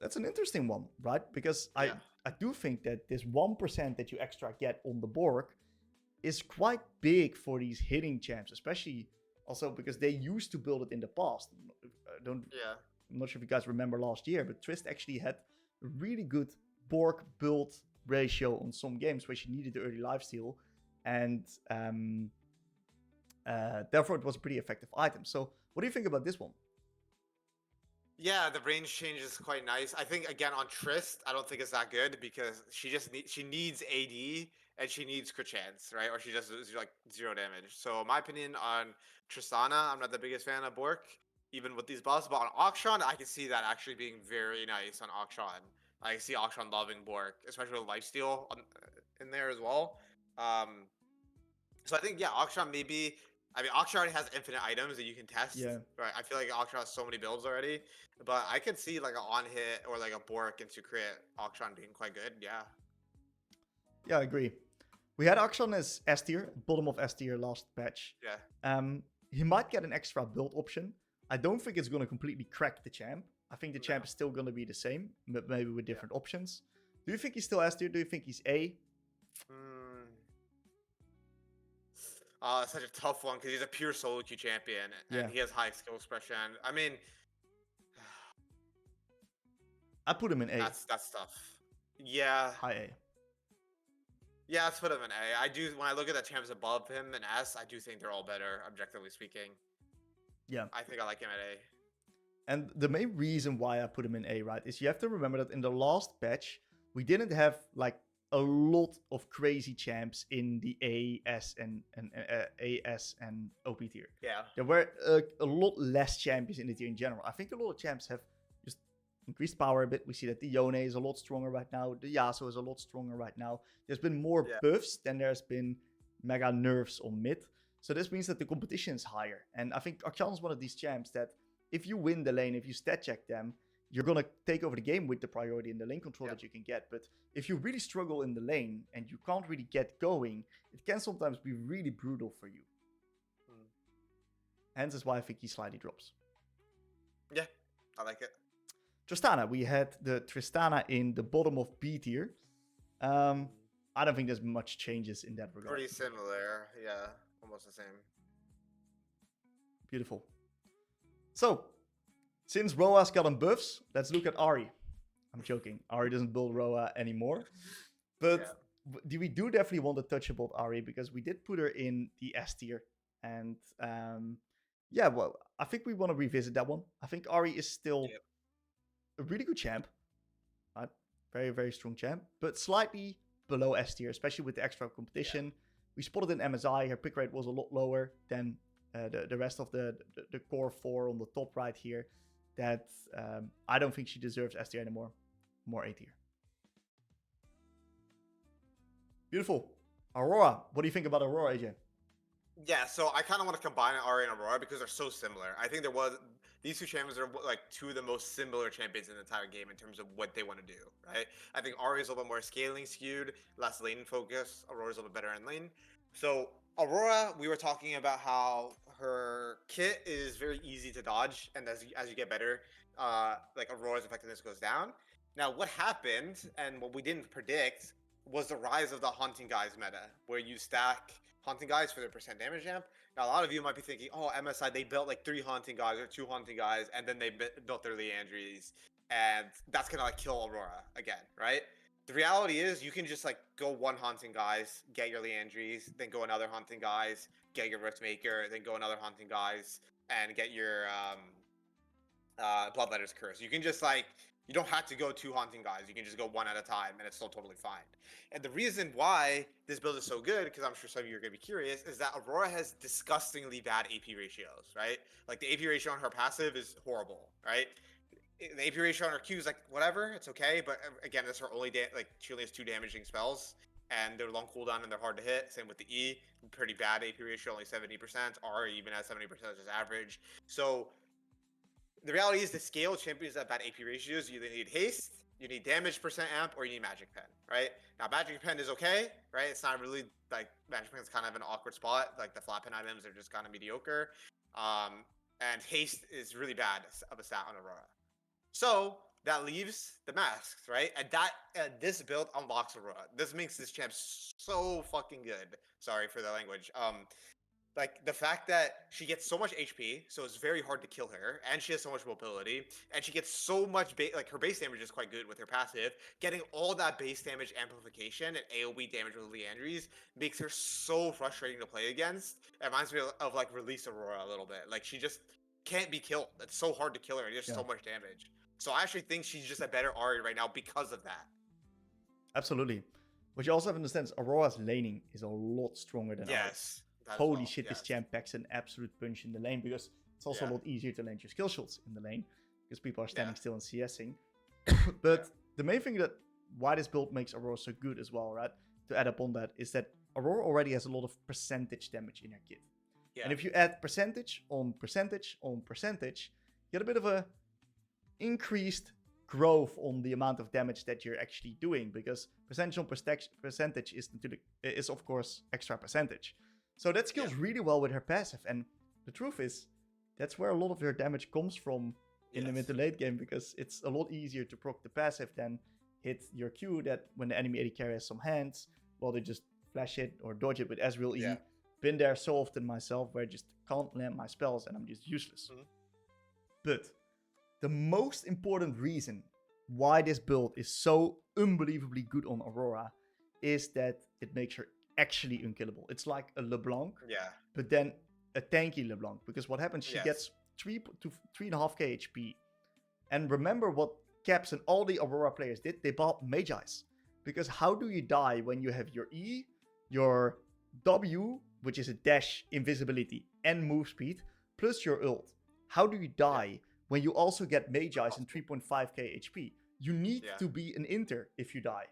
[SPEAKER 1] That's an interesting one, right? Because I do think that this 1% that you extra get on the Bork is quite big for these hitting champs, especially also because they used to build it in the past. I'm not sure if you guys remember last year, but Trist actually had a really good Bork build ratio on some games where she needed the early lifesteal, and therefore it was a pretty effective item. So what do you think about this one?
[SPEAKER 2] Yeah, the range change is quite nice. I think again on Trist, I don't think it's that good because she needs AD and she needs crit chance, right? Or she just does like 0 damage. So my opinion on Tristana, I'm not the biggest fan of Bork, even with these buffs. But on Akshan, I can see that actually being very nice on Akshan. I see Akshan loving Bork, especially with lifesteal in there as well. So I think Akshan maybe. I mean, Akshan already has infinite items that you can test.
[SPEAKER 1] Yeah.
[SPEAKER 2] Right. I feel like Akshan has so many builds already, but I could see like an on hit or like a Bork into crit Akshan being quite good. Yeah.
[SPEAKER 1] Yeah, I agree. We had Akshan as S tier, bottom of S tier last patch.
[SPEAKER 2] Yeah.
[SPEAKER 1] He might get an extra build option. I don't think it's going to completely crack the champ. I think the champ is still going to be the same, but maybe with different options. Do you think he's still S tier? Do you think he's A?
[SPEAKER 2] It's such a tough one because he's a pure solo queue champion and he has high skill expression. I mean,
[SPEAKER 1] I put him in A.
[SPEAKER 2] That's tough. Yeah.
[SPEAKER 1] High A.
[SPEAKER 2] Yeah, let's put him in A. I do, when I look at the champs above him in S, I do think they're all better, objectively speaking.
[SPEAKER 1] Yeah.
[SPEAKER 2] I think I like him at A.
[SPEAKER 1] And the main reason why I put him in A, right, is you have to remember that in the last patch, we didn't have like a lot of crazy champs in the AS and OP tier.
[SPEAKER 2] Yeah.
[SPEAKER 1] There were a lot less champions in the tier in general. I think a lot of champs have just increased power a bit. We see that the Yone is a lot stronger right now. The Yasuo is a lot stronger right now. There's been more buffs than there's been mega nerfs on mid. So this means that the competition is higher. And I think Akshan is one of these champs that if you win the lane, if you stat check them, you're going to take over the game with the priority and the lane control that you can get. But if you really struggle in the lane and you can't really get going, it can sometimes be really brutal for you. Hence is why I think he slightly drops.
[SPEAKER 2] Yeah, I like it.
[SPEAKER 1] Tristana. We had the Tristana in the bottom of B tier. I don't think there's much changes in that regard.
[SPEAKER 2] Pretty similar. Yeah, almost the same.
[SPEAKER 1] Beautiful. So, since Roa's gotten buffs, let's look at Ahri. I'm joking. Ahri doesn't build Roa anymore. But we do definitely want to touch about Ahri because we did put her in the S tier. And well, I think we want to revisit that one. I think Ahri is still a really good champ. Right? Very, very strong champ. But slightly below S tier, especially with the extra competition. We spotted in MSI, her pick rate was a lot lower than the rest of the core 4 on the top right here. That I don't think she deserves S tier anymore. More A tier. Beautiful. Aurora. What do you think about Aurora, AJ?
[SPEAKER 2] Yeah, so I kind of want to combine Ahri and Aurora because they're so similar. I think these two champions are like two of the most similar champions in the entire game in terms of what they want to do, right? I think Ahri is a little bit more scaling skewed, less lane focused. Aurora's a little bit better in lane. So Aurora, we were talking about how her kit is very easy to dodge, and as you get better, like Aurora's effectiveness goes down. Now, what happened, and what we didn't predict, was the rise of the Haunting Guise meta, where you stack Haunting Guise for their percent damage amp. Now, a lot of you might be thinking, oh, MSI, they built like 3 Haunting Guise or 2 Haunting Guise, and then they built their Leandries, and that's gonna like kill Aurora again, right? The reality is you can just like go 1 Haunting Guise, get your Leandries, then go another Haunting Guise, get your Riftmaker, then go another Haunting Guise, and get your Bloodletter's Curse. You can just like, you don't have to go 2 Haunting Guise. You can just go 1 at a time, and it's still totally fine. And the reason why this build is so good, because I'm sure some of you are going to be curious, is that Aurora has disgustingly bad AP ratios, right? Like, the AP ratio on her passive is horrible, right? The AP ratio on her Q is like, whatever, it's okay. But again, that's her only, she only has 2 damaging spells, and they're long cooldown, and they're hard to hit. Same with the E. Pretty bad AP ratio, only 70%. R even at 70% is average. So the reality is the scale champions that bad AP ratios, you either need haste, you need damage percent amp, or you need magic pen, right? Now magic pen is okay, right? It's not really like, magic pen is kind of an awkward spot. Like the flat pen items are just kind of mediocre. And haste is really bad of a stat on Aurora. So that leaves the masks, right? And this build unlocks Aurora. This makes this champ so fucking good. Sorry for the language. Like, the fact that she gets so much HP, so it's very hard to kill her, and she has so much mobility, and she gets so much, like, her base damage is quite good with her passive. Getting all that base damage amplification and AoE damage with Leandries makes her so frustrating to play against. It reminds me of like, Release Aurora a little bit. Like, she just can't be killed. It's so hard to kill her, and there's so much damage. So I actually think she's just a better Ahri right now because of that.
[SPEAKER 1] Absolutely. What you also have to understand is Aurora's laning is a lot stronger than Ahri's. Holy shit, this champ packs an absolute punch in the lane because it's also a lot easier to land your skill shots in the lane because people are standing still and CSing. But the main thing that why this build makes Aurora so good as well, right? To add up on that is that Aurora already has a lot of percentage damage in her kit. And if you add percentage on percentage on percentage, you get a bit of a increased growth on the amount of damage that you're actually doing because percentage on percentage is of course extra percentage. So that scales really well with her passive, and the truth is, that's where a lot of her damage comes from in the mid to late game, because it's a lot easier to proc the passive than hit your Q that when the enemy AD carry has some hands, well, they just flash it or dodge it with Ezreal E. Been there so often myself where I just can't land my spells and I'm just useless. But the most important reason why this build is so unbelievably good on Aurora is that it makes her actually unkillable. It's like a LeBlanc, but then a tanky LeBlanc. Because what happens, she gets 3 to 3.5k HP. And remember what Caps and all the Aurora players did? They bought Magi's. Because how do you die when you have your E, your W, which is a dash, invisibility, and move speed, plus your ult? How do you die when you also get Mage Eyes and 3.5k HP? You need to be an inter if you die.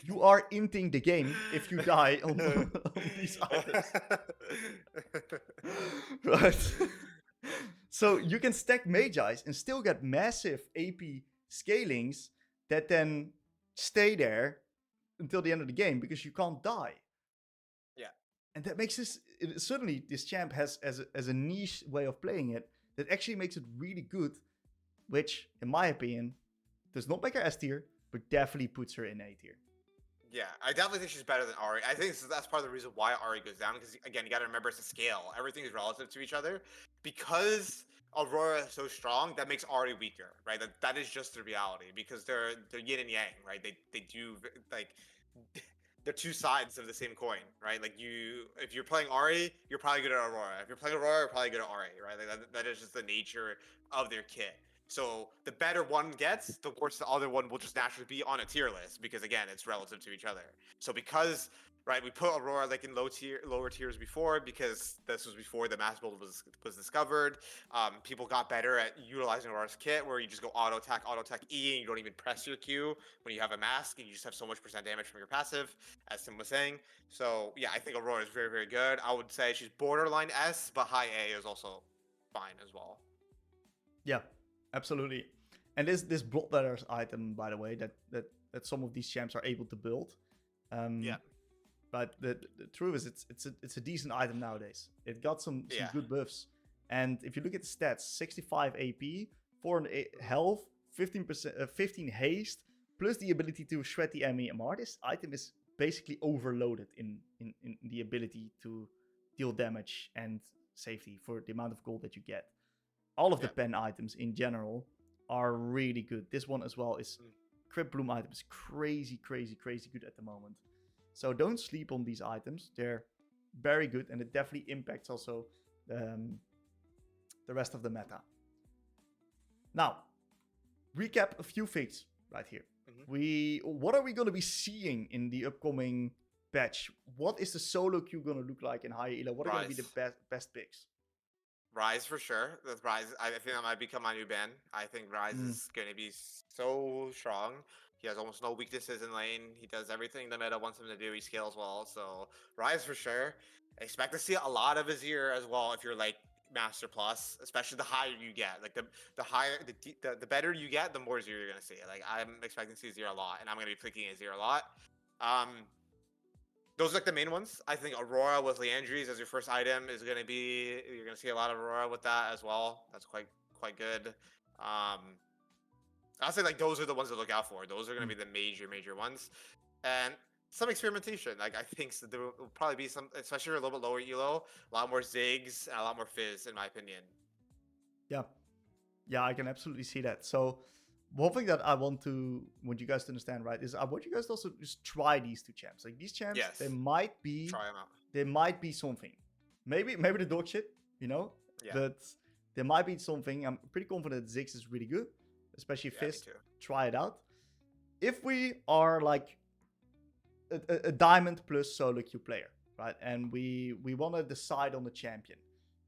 [SPEAKER 1] You are inting the game if you die on these items. Right? So you can stack Mage Eyes and still get massive AP scalings that then stay there until the end of the game because you can't die.
[SPEAKER 2] Yeah.
[SPEAKER 1] And that makes this... Certainly, this champ has, as a niche way of playing it, that actually makes it really good, which, in my opinion, does not make her S tier, but definitely puts her in A tier.
[SPEAKER 2] Yeah, I definitely think she's better than Ahri. I think that's part of the reason why Ahri goes down, because, again, you got to remember it's a scale. Everything is relative to each other. Because Aurora is so strong, that makes Ahri weaker, right? That is just the reality, because they're yin and yang, right? They do, like... They're two sides of the same coin, right? Like, if you're playing Ahri, you're probably good at Aurora. If you're playing Aurora, you're probably good at Ahri, right? Like that is just the nature of their kit. So the better one gets, the worse the other one will just naturally be on a tier list, because, again, it's relative to each other. So because, right, we put Aurora like in lower tiers before, because this was before the mass build was discovered. People got better at utilizing Aurora's kit, where you just go auto attack E, and you don't even press your Q when you have a mask, and you just have so much % damage from your passive, as Tim was saying. So yeah, I think Aurora is very, very good. I would say she's borderline S, but high A is also fine as well.
[SPEAKER 1] Yeah, absolutely. And this Bloodletters item, by the way, that some of these champs are able to build. But the truth is, it's a decent item nowadays. It got some good buffs. And if you look at the stats, 65 AP, 400 health, 15 haste, plus the ability to shred the enemy MR. This item is basically overloaded in the ability to deal damage and safety for the amount of gold that you get. All of the pen items in general are really good. This one as well is... Crypt Bloom item is crazy, crazy, crazy good at the moment. So don't sleep on these items. They're very good, and it definitely impacts also the rest of the meta. Now, recap a few things right here. What are we going to be seeing in the upcoming patch? What is the solo queue going to look like in higher elo? What are going to be the best picks?
[SPEAKER 2] Ryze for sure. The Ryze, I think that might become my new ban. I think Ryze is going to be so strong. He has almost no weaknesses in lane. He does everything the meta wants him to do. He scales well. So Ryze for sure. I expect to see a lot of Azir as well if you're like Master Plus, especially the higher you get. Like the higher, the better you get, the more Azir you're going to see. Like, I'm expecting to see Azir a lot, and I'm going to be picking Azir a lot. Those are like the main ones. I think Aurora with Leandries as your first item is going to be... You're going to see a lot of Aurora with that as well. That's quite good. I'll say, like, those are the ones to look out for. Those are going to be the major ones. And some experimentation. Like, I think there will probably be some, especially a little bit lower elo, a lot more Ziggs and a lot more Fizz, in my opinion.
[SPEAKER 1] Yeah, I can absolutely see that. So one thing that I want you guys to understand, right, is I want you guys to also just try these two champs. Like, these champs, they might be... Try them out. They might be something. Maybe the dog shit, you know? Yeah. But there might be something. I'm pretty confident that Ziggs is really good, especially Fizz. Try it out. If we are like a diamond plus solo queue player, right, and we want to decide on the champion,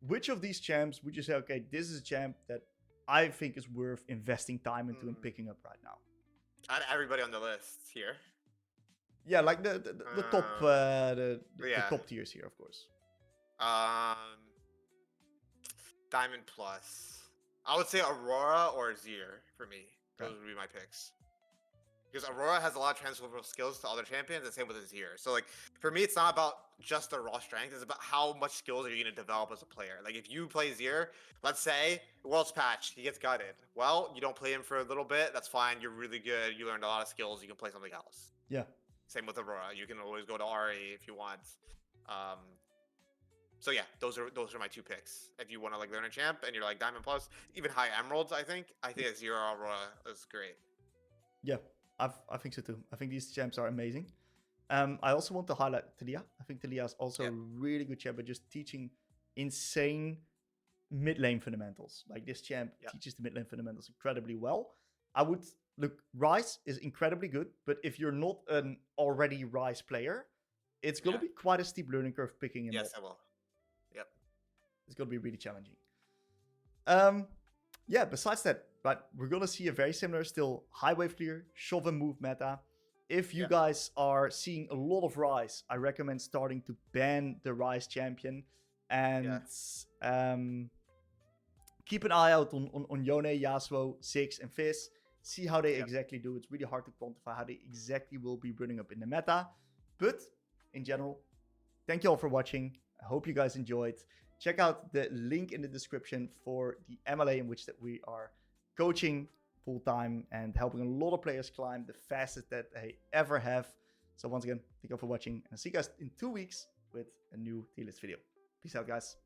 [SPEAKER 1] which of these champs would you say, okay, this is a champ that I think is worth investing time into and picking up right now?
[SPEAKER 2] Out of everybody on the list here.
[SPEAKER 1] Yeah, like the top the top tiers here, of course.
[SPEAKER 2] Diamond Plus. I would say Aurora or Azir for me. Those would be my picks. Because Aurora has a lot of transferable skills to other champions, and same with Azir. So, like, for me, it's not about just the raw strength. It's about how much skills are you going to develop as a player. Like, if you play Azir, let's say, World's Patch, he gets gutted. Well, you don't play him for a little bit. That's fine. You're really good. You learned a lot of skills. You can play something else.
[SPEAKER 1] Yeah.
[SPEAKER 2] Same with Aurora. You can always go to Ahri if you want. So yeah, those are my two picks. If you want to like learn a champ and you're like Diamond Plus, even high Emeralds, I think Azir or Aurora is great.
[SPEAKER 1] Yeah, I think so too. I think these champs are amazing. I also want to highlight Taliyah. I think Taliyah is also a really good champ, but just teaching insane mid lane fundamentals. Like, this champ teaches the mid lane fundamentals incredibly well. I would look, Ryze is incredibly good, but if you're not an already Ryze player, it's going to be quite a steep learning curve picking him up.
[SPEAKER 2] Yes, I will. Yep.
[SPEAKER 1] It's going to be really challenging. Yeah, besides that, but we're going to see a very similar still high wave clear, shove and move meta. If you guys are seeing a lot of Ryze, I recommend starting to ban the Ryze champion and keep an eye out on Yone, Yasuo, Ziggs, and Fizz. See how they exactly do. It's really hard to quantify how they exactly will be running up in the meta. But in general, thank you all for watching. I hope you guys enjoyed. Check out the link in the description for the MLA in which that we are coaching full-time and helping a lot of players climb the fastest that they ever have. So once again, thank you all for watching, and I'll see you guys in 2 weeks with a new tier list video. Peace out, guys.